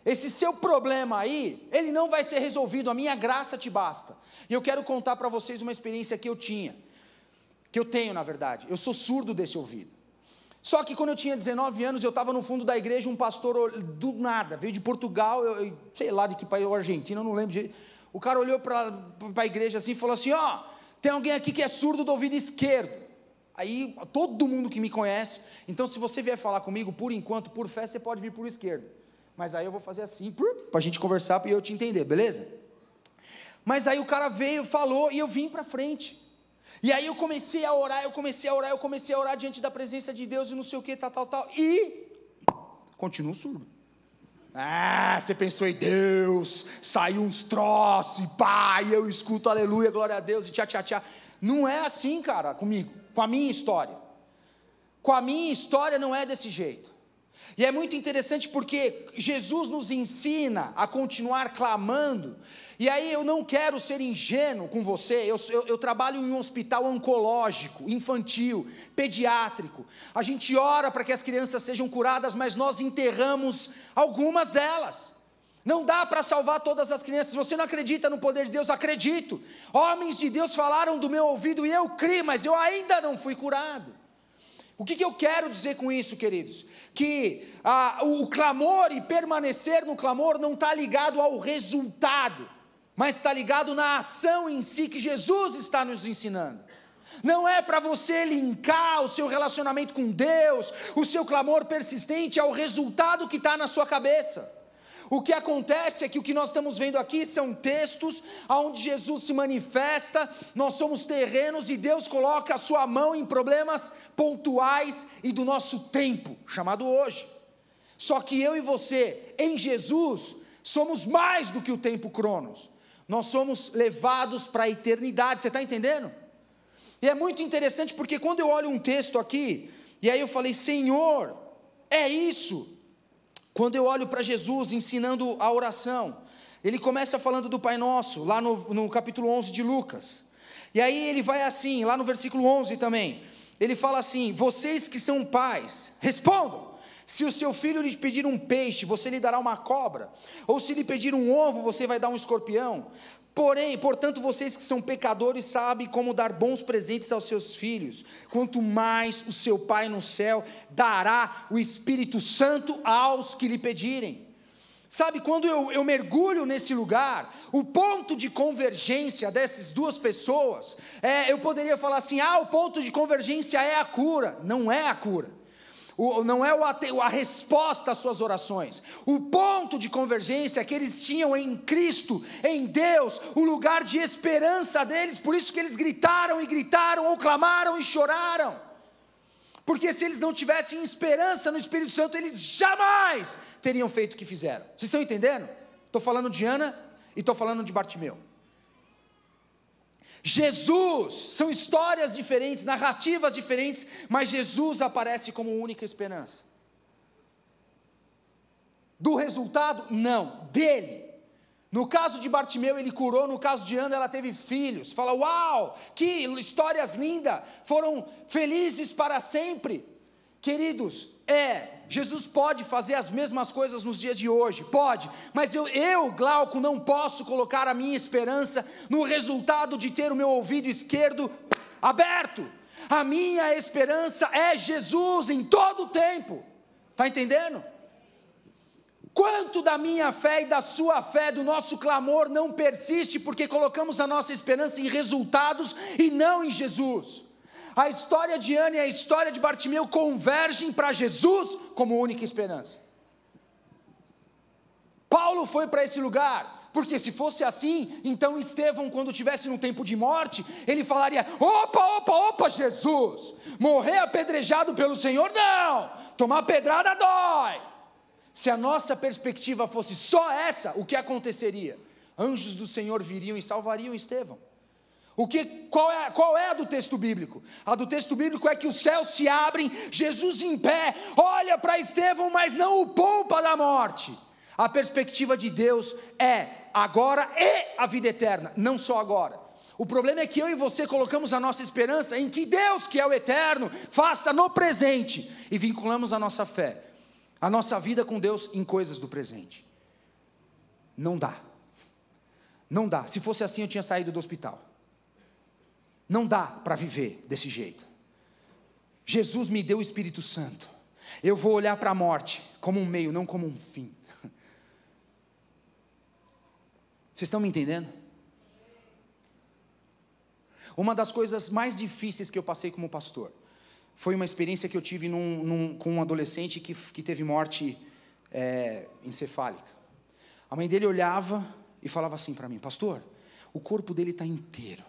Esse seu problema aí, ele não vai ser resolvido, a minha graça te basta. E eu quero contar para vocês uma experiência que eu tenho na verdade, eu sou surdo desse ouvido. Só que quando eu tinha 19 anos, eu estava no fundo da igreja, um pastor do nada, veio de Portugal, sei lá de que país, Argentina, eu não lembro direito. O cara olhou para a igreja assim e falou assim, tem alguém aqui que é surdo do ouvido esquerdo. Aí, todo mundo que me conhece, então se você vier falar comigo, por enquanto, por fé, você pode vir por esquerdo. Mas aí eu vou fazer assim, para a gente conversar e eu te entender, beleza? Mas aí o cara veio, falou, e eu vim para frente. E aí eu comecei a orar diante da presença de Deus, e não sei o que, tal. E continuo surdo. Você pensou em Deus, saiu uns troços, e pá, e eu escuto aleluia, glória a Deus, e tchá, tchá, tchá. Não é assim, cara, comigo, com a minha história. Com a minha história não é desse jeito. E é muito interessante porque Jesus nos ensina a continuar clamando. E aí eu não quero ser ingênuo com você, eu trabalho em um hospital oncológico, infantil, pediátrico. A gente ora para que as crianças sejam curadas, mas nós enterramos algumas delas. Não dá para salvar todas as crianças. Se você não acredita no poder de Deus, acredito. Homens de Deus falaram do meu ouvido e eu criei, mas eu ainda não fui curado. O que eu quero dizer com isso, queridos? Que o clamor e permanecer no clamor não está ligado ao resultado, mas está ligado na ação em si que Jesus está nos ensinando. Não é para você linkar o seu relacionamento com Deus, o seu clamor persistente ao resultado que está na sua cabeça. O que acontece é que o que nós estamos vendo aqui são textos onde Jesus se manifesta, nós somos terrenos e Deus coloca a sua mão em problemas pontuais e do nosso tempo, chamado hoje. Só que eu e você, em Jesus, somos mais do que o tempo cronos. Nós somos levados para a eternidade, você está entendendo? E é muito interessante porque quando eu olho um texto aqui, e aí eu falei, Senhor, é isso. Quando eu olho para Jesus ensinando a oração, ele começa falando do Pai Nosso, lá no capítulo 11 de Lucas, e aí ele vai assim, lá no versículo 11 também, ele fala assim, vocês que são pais, respondam, se o seu filho lhe pedir um peixe, você lhe dará uma cobra, ou se lhe pedir um ovo, você vai dar um escorpião? Portanto, vocês que são pecadores sabem como dar bons presentes aos seus filhos, quanto mais o seu Pai no céu dará o Espírito Santo aos que lhe pedirem. Sabe, quando eu mergulho nesse lugar, o ponto de convergência dessas duas pessoas, eu poderia falar assim, o ponto de convergência é a cura. Não é a cura. Não é a resposta às suas orações. O ponto de convergência é que eles tinham em Cristo, em Deus, o lugar de esperança deles, por isso que eles gritaram, ou clamaram e choraram, porque se eles não tivessem esperança no Espírito Santo, eles jamais teriam feito o que fizeram. Vocês estão entendendo? Estou falando de Ana e estou falando de Bartimeu. Jesus, são histórias diferentes, narrativas diferentes, mas Jesus aparece como única esperança. Do resultado? Não, dele. No caso de Bartimeu ele curou, no caso de Ana ela teve filhos. Fala, uau, que histórias lindas, foram felizes para sempre. Queridos, Jesus pode fazer as mesmas coisas nos dias de hoje, pode, mas eu, Glauco, não posso colocar a minha esperança no resultado de ter o meu ouvido esquerdo aberto. A minha esperança é Jesus em todo o tempo, está entendendo? Quanto da minha fé e da sua fé, do nosso clamor não persiste, porque colocamos a nossa esperança em resultados e não em Jesus. A história de Ana e a história de Bartimeu convergem para Jesus como única esperança. Paulo foi para esse lugar, porque se fosse assim, então Estevão, quando estivesse no tempo de morte, ele falaria, opa, Jesus, morrer apedrejado pelo Senhor, não, tomar pedrada dói. Se a nossa perspectiva fosse só essa, o que aconteceria? Anjos do Senhor viriam e salvariam Estevão. Qual é a do texto bíblico? A do texto bíblico é que os céus se abrem, Jesus em pé, olha para Estevão, mas não o poupa da morte. A perspectiva de Deus é agora e a vida eterna, não só agora. O problema é que eu e você colocamos a nossa esperança em que Deus, que é o eterno, faça no presente, e vinculamos a nossa fé, a nossa vida com Deus em coisas do presente. Não dá. Não dá. Se fosse assim eu tinha saído do hospital. Não dá para viver desse jeito. Jesus me deu o Espírito Santo. Eu vou olhar para a morte como um meio, não como um fim. Vocês estão me entendendo? Uma das coisas mais difíceis que eu passei como pastor foi uma experiência que eu tive com um adolescente que teve morte encefálica. A mãe dele olhava e falava assim para mim, pastor, o corpo dele está inteiro.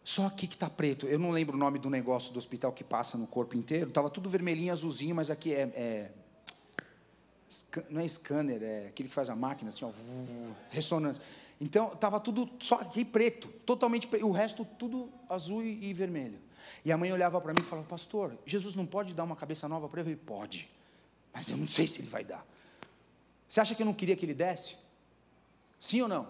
Só aqui que está preto, eu não lembro o nome do negócio do hospital que passa no corpo inteiro, estava tudo vermelhinho, azulzinho, mas aqui é não é scanner, é aquele que faz a máquina, assim, ó, ressonância. Então, estava tudo só aqui preto, totalmente preto, o resto tudo azul e vermelho. E a mãe olhava para mim e falava, pastor, Jesus não pode dar uma cabeça nova para ele? Eu falei, pode, mas eu não sei se ele vai dar. Você acha que eu não queria que ele desse? Sim ou não?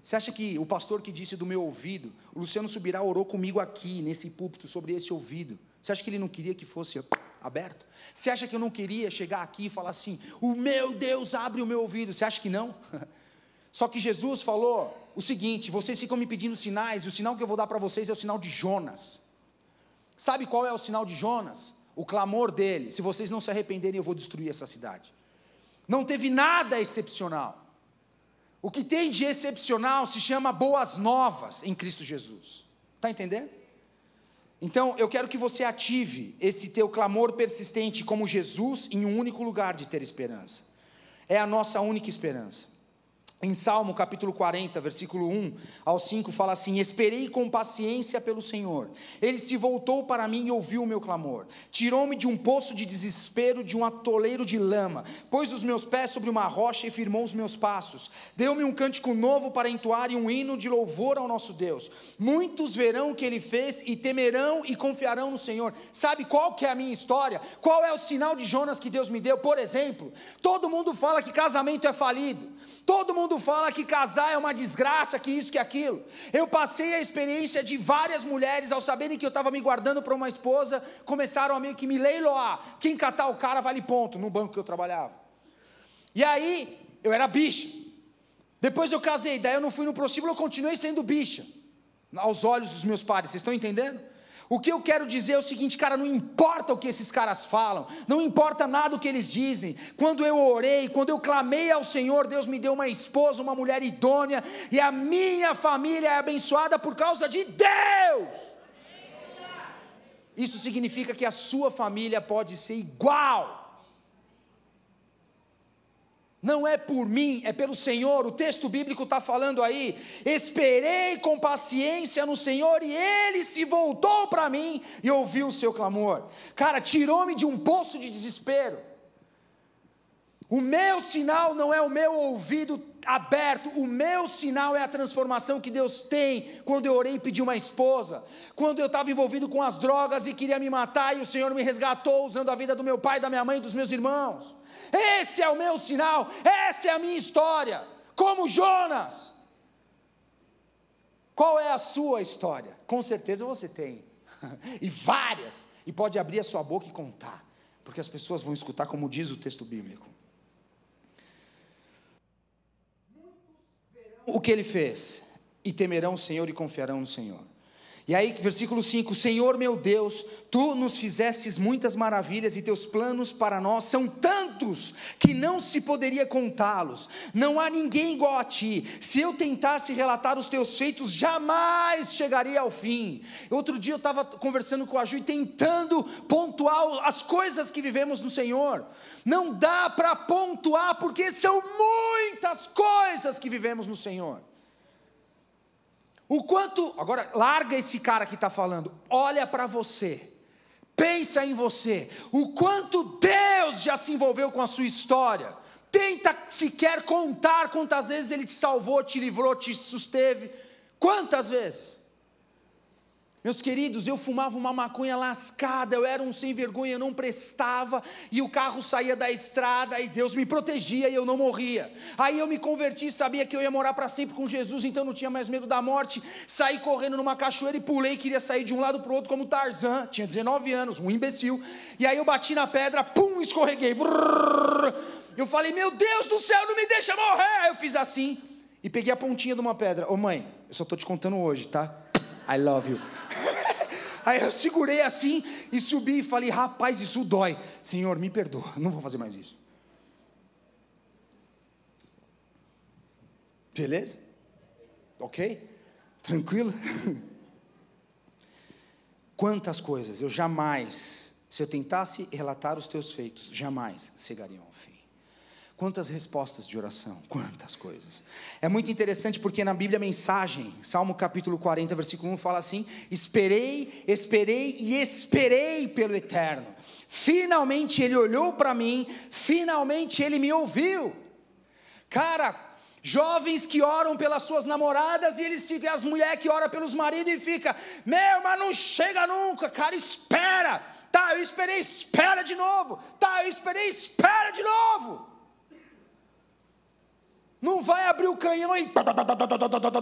Você acha que o pastor que disse do meu ouvido, o Luciano Subirá orou comigo aqui, nesse púlpito, sobre esse ouvido, você acha que ele não queria que fosse aberto? Você acha que eu não queria chegar aqui e falar assim, o meu Deus abre o meu ouvido? Você acha que não? Só que Jesus falou o seguinte, vocês ficam me pedindo sinais, e o sinal que eu vou dar para vocês é o sinal de Jonas. Sabe qual é o sinal de Jonas? O clamor dele, se vocês não se arrependerem eu vou destruir essa cidade. Não teve nada excepcional. O que tem de excepcional se chama boas novas em Cristo Jesus. Está entendendo? Então, eu quero que você ative esse teu clamor persistente como Jesus em um único lugar de ter esperança. É a nossa única esperança. Em Salmo capítulo 40, versículo 1 ao 5, fala assim, esperei com paciência pelo Senhor, Ele se voltou para mim e ouviu o meu clamor, tirou-me de um poço de desespero, de um atoleiro de lama, pôs os meus pés sobre uma rocha e firmou os meus passos, deu-me um cântico novo para entoar e um hino de louvor ao nosso Deus, muitos verão o que Ele fez e temerão e confiarão no Senhor. Sabe qual que é a minha história? Qual é o sinal de Jonas que Deus me deu? Por exemplo, todo mundo fala que casamento é falido, todo mundo fala que casar é uma desgraça, que isso, que aquilo. Eu passei a experiência de várias mulheres, ao saberem que eu estava me guardando para uma esposa, começaram a meio que me leiloar, quem catar o cara vale ponto, no banco que eu trabalhava. E aí, eu era bicha, depois eu casei, daí eu não fui no prostíbulo, eu continuei sendo bicha, aos olhos dos meus pais, vocês estão entendendo? O que eu quero dizer é o seguinte, cara, não importa o que esses caras falam, não importa nada o que eles dizem, quando eu orei, quando eu clamei ao Senhor, Deus me deu uma esposa, uma mulher idônea, e a minha família é abençoada por causa de Deus. Isso significa que a sua família pode ser igual. Não é por mim, é pelo Senhor. O texto bíblico está falando aí, esperei com paciência no Senhor, e Ele se voltou para mim, e ouviu o seu clamor. Cara, tirou-me de um poço de desespero. O meu sinal não é o meu ouvido aberto, o meu sinal é a transformação que Deus tem, quando eu orei e pedi uma esposa, quando eu estava envolvido com as drogas e queria me matar, e o Senhor me resgatou, usando a vida do meu pai, da minha mãe e dos meus irmãos. Esse é o meu sinal, essa é a minha história, como Jonas. Qual é a sua história? Com certeza você tem, e várias, e pode abrir a sua boca e contar, porque as pessoas vão escutar como diz o texto bíblico. O que ele fez, e temerão o Senhor e confiarão no Senhor. E aí, versículo 5, Senhor meu Deus, Tu nos fizestes muitas maravilhas, e Teus planos para nós são tantos, que não se poderia contá-los, não há ninguém igual a Ti, se eu tentasse relatar os Teus feitos, jamais chegaria ao fim. Outro dia eu estava conversando com a Ju, e tentando pontuar as coisas que vivemos no Senhor, não dá para pontuar, porque são muitas coisas que vivemos no Senhor. O quanto, agora larga esse cara que está falando, olha para você, pensa em você, o quanto Deus já se envolveu com a sua história, tenta sequer contar quantas vezes Ele te salvou, te livrou, te susteve, quantas vezes? Meus queridos, eu fumava uma maconha lascada, eu era um sem vergonha, eu não prestava, e o carro saía da estrada, e Deus me protegia, e eu não morria. Aí eu me converti, sabia que eu ia morar para sempre com Jesus, então não tinha mais medo da morte, saí correndo numa cachoeira e pulei, queria sair de um lado para o outro como Tarzan, tinha 19 anos, um imbecil, e aí eu bati na pedra, pum, escorreguei, brrr, eu falei, meu Deus do céu, não me deixa morrer, aí eu fiz assim, e peguei a pontinha de uma pedra, ô mãe, eu só estou te contando hoje, tá? I love you. Aí eu segurei assim e subi e falei, rapaz, isso dói. Senhor, me perdoa, não vou fazer mais isso. Beleza? Ok? Tranquilo? Quantas coisas eu jamais, se eu tentasse relatar os teus feitos, jamais chegariam ao fim. Quantas respostas de oração, quantas coisas. É muito interessante porque na Bíblia a mensagem, Salmo capítulo 40, versículo 1 fala assim: esperei, esperei e esperei pelo Eterno. Finalmente Ele olhou para mim, finalmente Ele me ouviu. Cara, jovens que oram pelas suas namoradas e eles ficam, as mulheres que oram pelos maridos e fica, mas não chega nunca, cara, espera. Tá, eu esperei, espera de novo. Tá, eu esperei, espera de novo. Não vai abrir o canhão e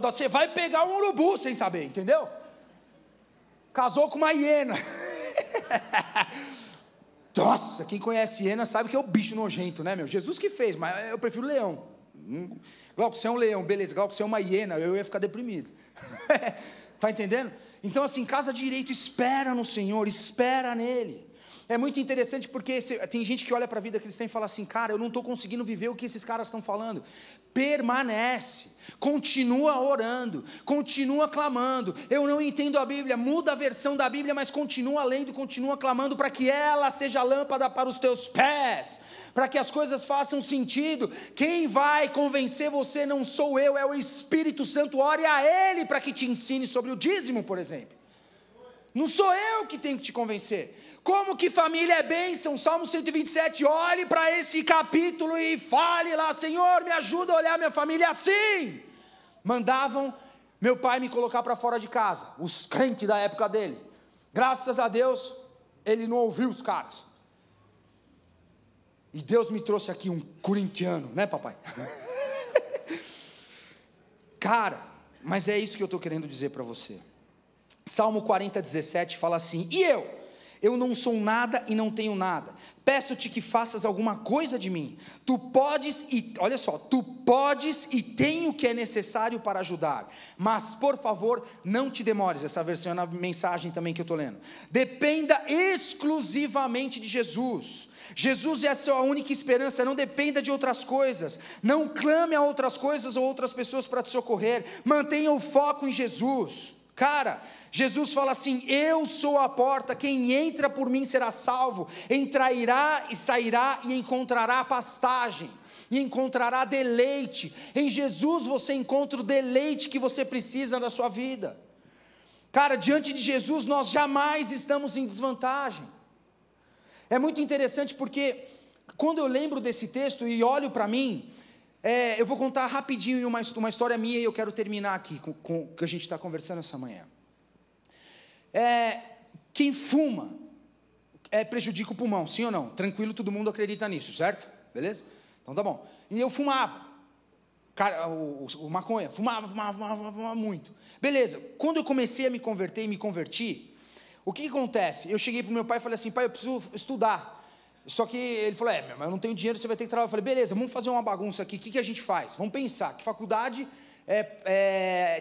você vai pegar um urubu sem saber, entendeu? Casou com uma hiena. Nossa, quem conhece hiena sabe que é o bicho nojento, né, meu? Jesus que fez, mas eu prefiro leão. Glauco, você é um leão, beleza. Glauco, você é uma hiena, eu ia ficar deprimido. Tá entendendo? Então assim, casa direito, espera no Senhor, espera nele. É muito interessante porque tem gente que olha para a vida cristã e fala assim, cara, eu não estou conseguindo viver o que esses caras estão falando. Permanece, continua orando, continua clamando. Eu não entendo a Bíblia, muda a versão da Bíblia, mas continua lendo, continua clamando para que ela seja lâmpada para os teus pés, para que as coisas façam sentido. Quem vai convencer você não sou eu, é o Espírito Santo. Ore a Ele para que te ensine sobre o dízimo, por exemplo. Não sou eu que tenho que te convencer. Como que família é bênção? Salmo 127, olhe para esse capítulo e fale lá, Senhor, me ajuda a olhar minha família assim. Mandavam meu pai me colocar para fora de casa, os crentes da época dele. Graças a Deus, ele não ouviu os caras. E Deus me trouxe aqui um corintiano, né, papai? Cara, mas é isso que eu estou querendo dizer para você. Salmo 40, 17 fala assim, e eu não sou nada e não tenho nada, peço-te que faças alguma coisa de mim, tu podes e, olha só, tu podes e tem o que é necessário para ajudar, mas por favor, não te demores. Essa versão é na mensagem também que eu estou lendo. Dependa exclusivamente de Jesus. Jesus é a sua única esperança, não dependa de outras coisas, não clame a outras coisas ou outras pessoas para te socorrer, mantenha o foco em Jesus. Cara, Jesus fala assim, eu sou a porta, quem entra por mim será salvo, entrará e sairá e encontrará pastagem, e encontrará deleite. Em Jesus você encontra o deleite que você precisa na sua vida. Cara, diante de Jesus nós jamais estamos em desvantagem. É muito interessante porque quando eu lembro desse texto e olho para mim, eu vou contar rapidinho uma história minha e eu quero terminar aqui com o que a gente está conversando essa manhã. Quem fuma prejudica o pulmão, sim ou não? Tranquilo, todo mundo acredita nisso, certo? Beleza? Então tá bom. E eu fumava, cara, o maconha, fumava muito. Beleza, quando eu comecei a me converter e me converti, o que acontece? Eu cheguei para o meu pai e falei assim, pai, eu preciso estudar. Só que ele falou, mas eu não tenho dinheiro, você vai ter que trabalhar. Eu falei, beleza, vamos fazer uma bagunça aqui, o que a gente faz? Vamos pensar, que faculdade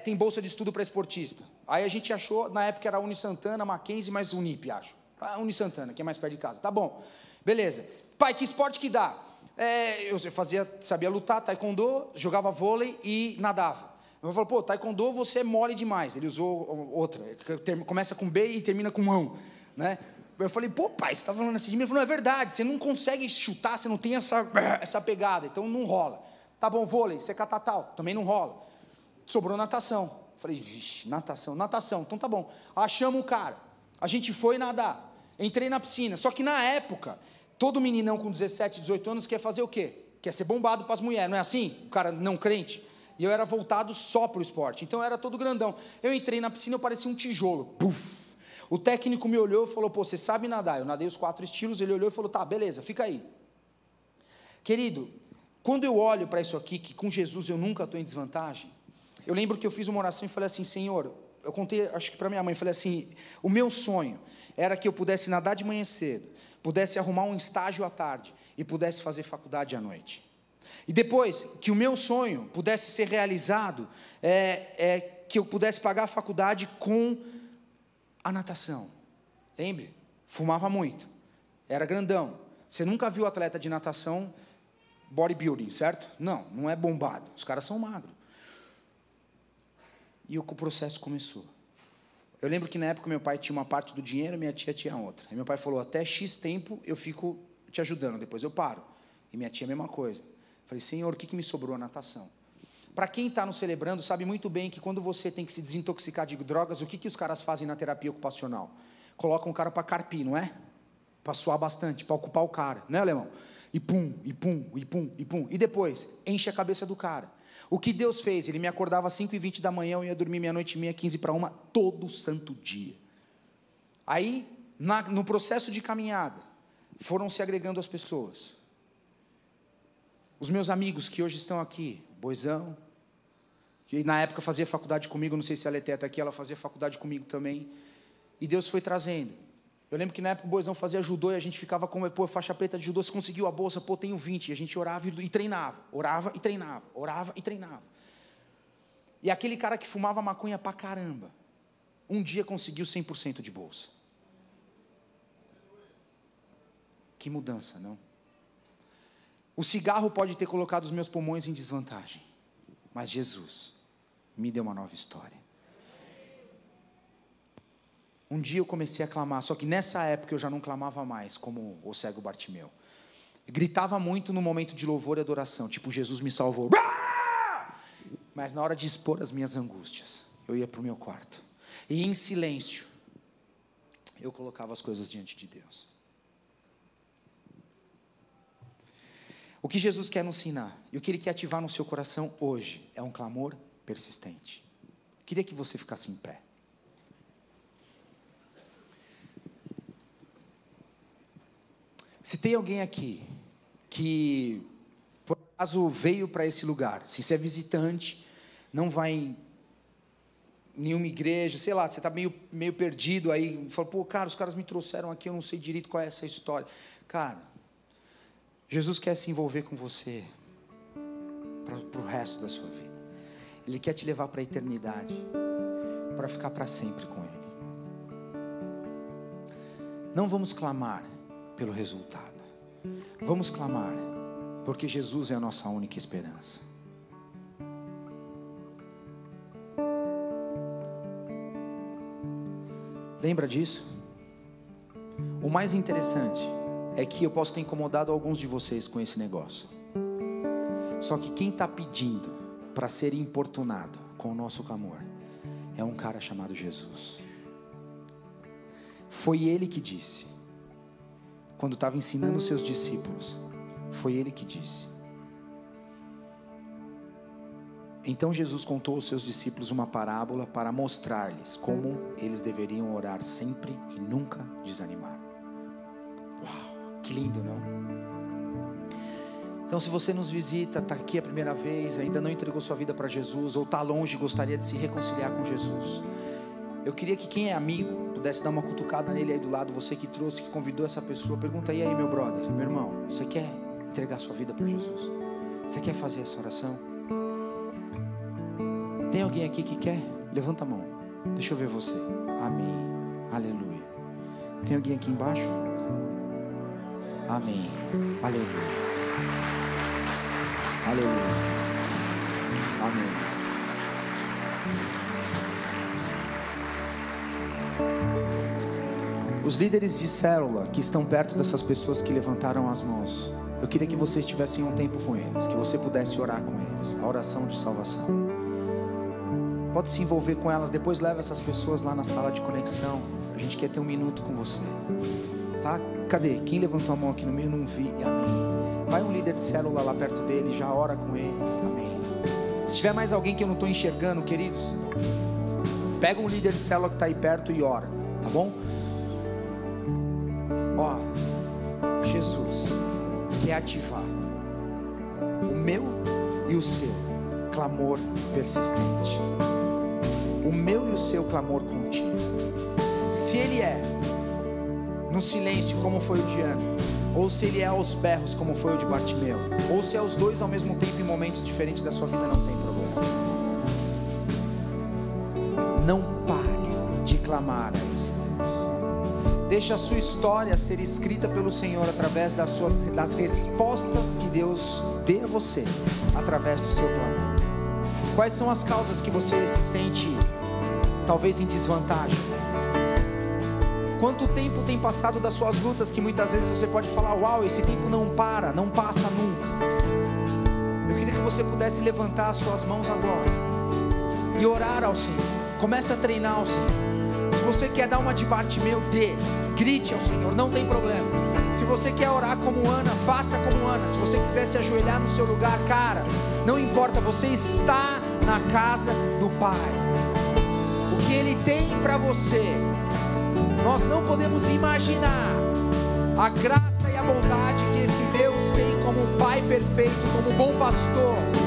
tem bolsa de estudo para esportista? Aí a gente achou, na época era Unisantana, Mackenzie, mais Unip, acho. Unisantana, que é mais perto de casa. Tá bom, beleza. Pai, que esporte que dá? Eu sabia lutar, taekwondo, jogava vôlei e nadava. Eu falei, pô, taekwondo você é mole demais. Ele usou outra, começa com B e termina com mão, né? Eu falei, pô, pai, você está falando assim de mim? Ele falou, não, é verdade, você não consegue chutar, você não tem essa pegada, então não rola. Tá bom, vôlei, você é catatal, também não rola. Sobrou natação. Eu falei, vixe, natação, então tá bom. Achamos o cara, a gente foi nadar, entrei na piscina, só que na época, todo meninão com 17, 18 anos quer fazer o quê? Quer ser bombado para as mulheres, não é assim? O cara não crente. E eu era voltado só para o esporte, então eu era todo grandão. Eu entrei na piscina, eu parecia um tijolo, puf. O técnico me olhou e falou, pô, você sabe nadar? Eu nadei os 4 estilos, ele olhou e falou, tá, beleza, fica aí. Querido, quando eu olho para isso aqui, que com Jesus eu nunca estou em desvantagem, eu lembro que eu fiz uma oração e falei assim, Senhor, eu contei, acho que para minha mãe, falei assim, o meu sonho era que eu pudesse nadar de manhã cedo, pudesse arrumar um estágio à tarde e pudesse fazer faculdade à noite. E depois, que o meu sonho pudesse ser realizado, que eu pudesse pagar a faculdade com a natação. Lembre? Fumava muito, era grandão. Você nunca viu atleta de natação bodybuilding, certo? Não é bombado, os caras são magros. E o processo começou. Eu lembro que na época meu pai tinha uma parte do dinheiro e minha tia tinha outra. E meu pai falou, até X tempo eu fico te ajudando, depois eu paro. E minha tia a mesma coisa. Falei, Senhor, o que me sobrou? A natação. Para quem está no Celebrando, sabe muito bem que quando você tem que se desintoxicar de drogas, o que os caras fazem na terapia ocupacional? Colocam o cara para carpir, não é? Para suar bastante, para ocupar o cara, né, alemão? E pum, e pum, e pum, e pum. E depois, enche a cabeça do cara. O que Deus fez? Ele me acordava às 5h20 da manhã, eu ia dormir meia-noite e meia, 15:45, todo santo dia. Aí, no processo de caminhada, foram se agregando as pessoas. Os meus amigos que hoje estão aqui, Boizão, que na época fazia faculdade comigo, não sei se a Leté está aqui, ela fazia faculdade comigo também. E Deus foi trazendo. Eu lembro que na época o Boizão fazia judô e a gente ficava com, pô, faixa preta de judô, você conseguiu a bolsa, pô, tenho 20. E a gente orava e treinava, orava e treinava, orava e treinava. E aquele cara que fumava maconha pra caramba, um dia conseguiu 100% de bolsa. Que mudança, não? O cigarro pode ter colocado os meus pulmões em desvantagem, mas Jesus me deu uma nova história. Um dia eu comecei a clamar, só que nessa época eu já não clamava mais como o cego Bartimeu. Eu gritava muito no momento de louvor e adoração, tipo, Jesus me salvou. Mas na hora de expor as minhas angústias, eu ia para o meu quarto. E em silêncio, eu colocava as coisas diante de Deus. O que Jesus quer nos ensinar, e o que Ele quer ativar no seu coração hoje, é um clamor persistente. Eu queria que você ficasse em pé. Se tem alguém aqui que, por acaso, veio para esse lugar, se você é visitante, não vai em nenhuma igreja, sei lá, você está meio perdido aí, fala, pô, cara, os caras me trouxeram aqui, eu não sei direito qual é essa história. Cara, Jesus quer se envolver com você para o resto da sua vida. Ele quer te levar para a eternidade, para ficar para sempre com Ele. Não vamos clamar pelo resultado. Vamos clamar, porque Jesus é a nossa única esperança. Lembra disso? O mais interessante é que eu posso ter incomodado alguns de vocês com esse negócio. Só que quem está pedindo para ser importunado com o nosso clamor é um cara chamado Jesus. Foi Ele que disse, quando estava ensinando os seus discípulos, foi Ele que disse. Então Jesus contou aos seus discípulos uma parábola para mostrar-lhes como eles deveriam orar sempre e nunca desanimar. Uau, que lindo, não? Então, se você nos visita, está aqui a primeira vez, ainda não entregou sua vida para Jesus, ou está longe e gostaria de se reconciliar com Jesus, eu queria que quem é amigo pudesse dar uma cutucada nele aí do lado, você que trouxe, que convidou essa pessoa, pergunta, e aí meu brother, meu irmão, você quer entregar sua vida para Jesus? Você quer fazer essa oração? Tem alguém aqui que quer? Levanta a mão, deixa eu ver você. Amém, aleluia. Tem alguém aqui embaixo? Amém, aleluia, aleluia, amém. Os líderes de célula que estão perto dessas pessoas que levantaram as mãos, eu queria que vocês tivessem um tempo com eles, que você pudesse orar com eles, a oração de salvação. Pode se envolver com elas, depois leva essas pessoas lá na sala de conexão. A gente quer ter um minuto com você, tá? Cadê? Quem levantou a mão aqui no meio? Não vi, amém. Vai um líder de célula lá perto dele, já ora com ele, amém. Se tiver mais alguém que eu não estou enxergando, queridos, pega um líder de célula que está aí perto e ora, tá bom? Ó, Jesus quer ativar o meu e o seu clamor persistente, o meu e o seu clamor contínuo. Se Ele é no silêncio como foi o de Ana, ou se Ele é aos berros como foi o de Bartimeu, ou se é os dois ao mesmo tempo em momentos diferentes da sua vida, não tem problema. Não pare de clamar a esse Deus. Deixa a sua história ser escrita pelo Senhor através das respostas que Deus dê a você através do seu clamor. Quais são as causas que você se sente talvez em desvantagem? Quanto tempo tem passado das suas lutas que muitas vezes você pode falar, uau, esse tempo não para, não passa nunca. que você pudesse levantar as suas mãos agora e orar ao Senhor. Começa a treinar ao Senhor. Se você quer dar uma de Bartimeu, grite ao Senhor, não tem problema. Se você quer orar como Ana, faça como Ana. Se você quiser se ajoelhar no seu lugar, cara, não importa, você está na casa do Pai. O que Ele tem para você, nós não podemos imaginar a graça e a bondade que esse Deus tem como Pai perfeito, como bom pastor.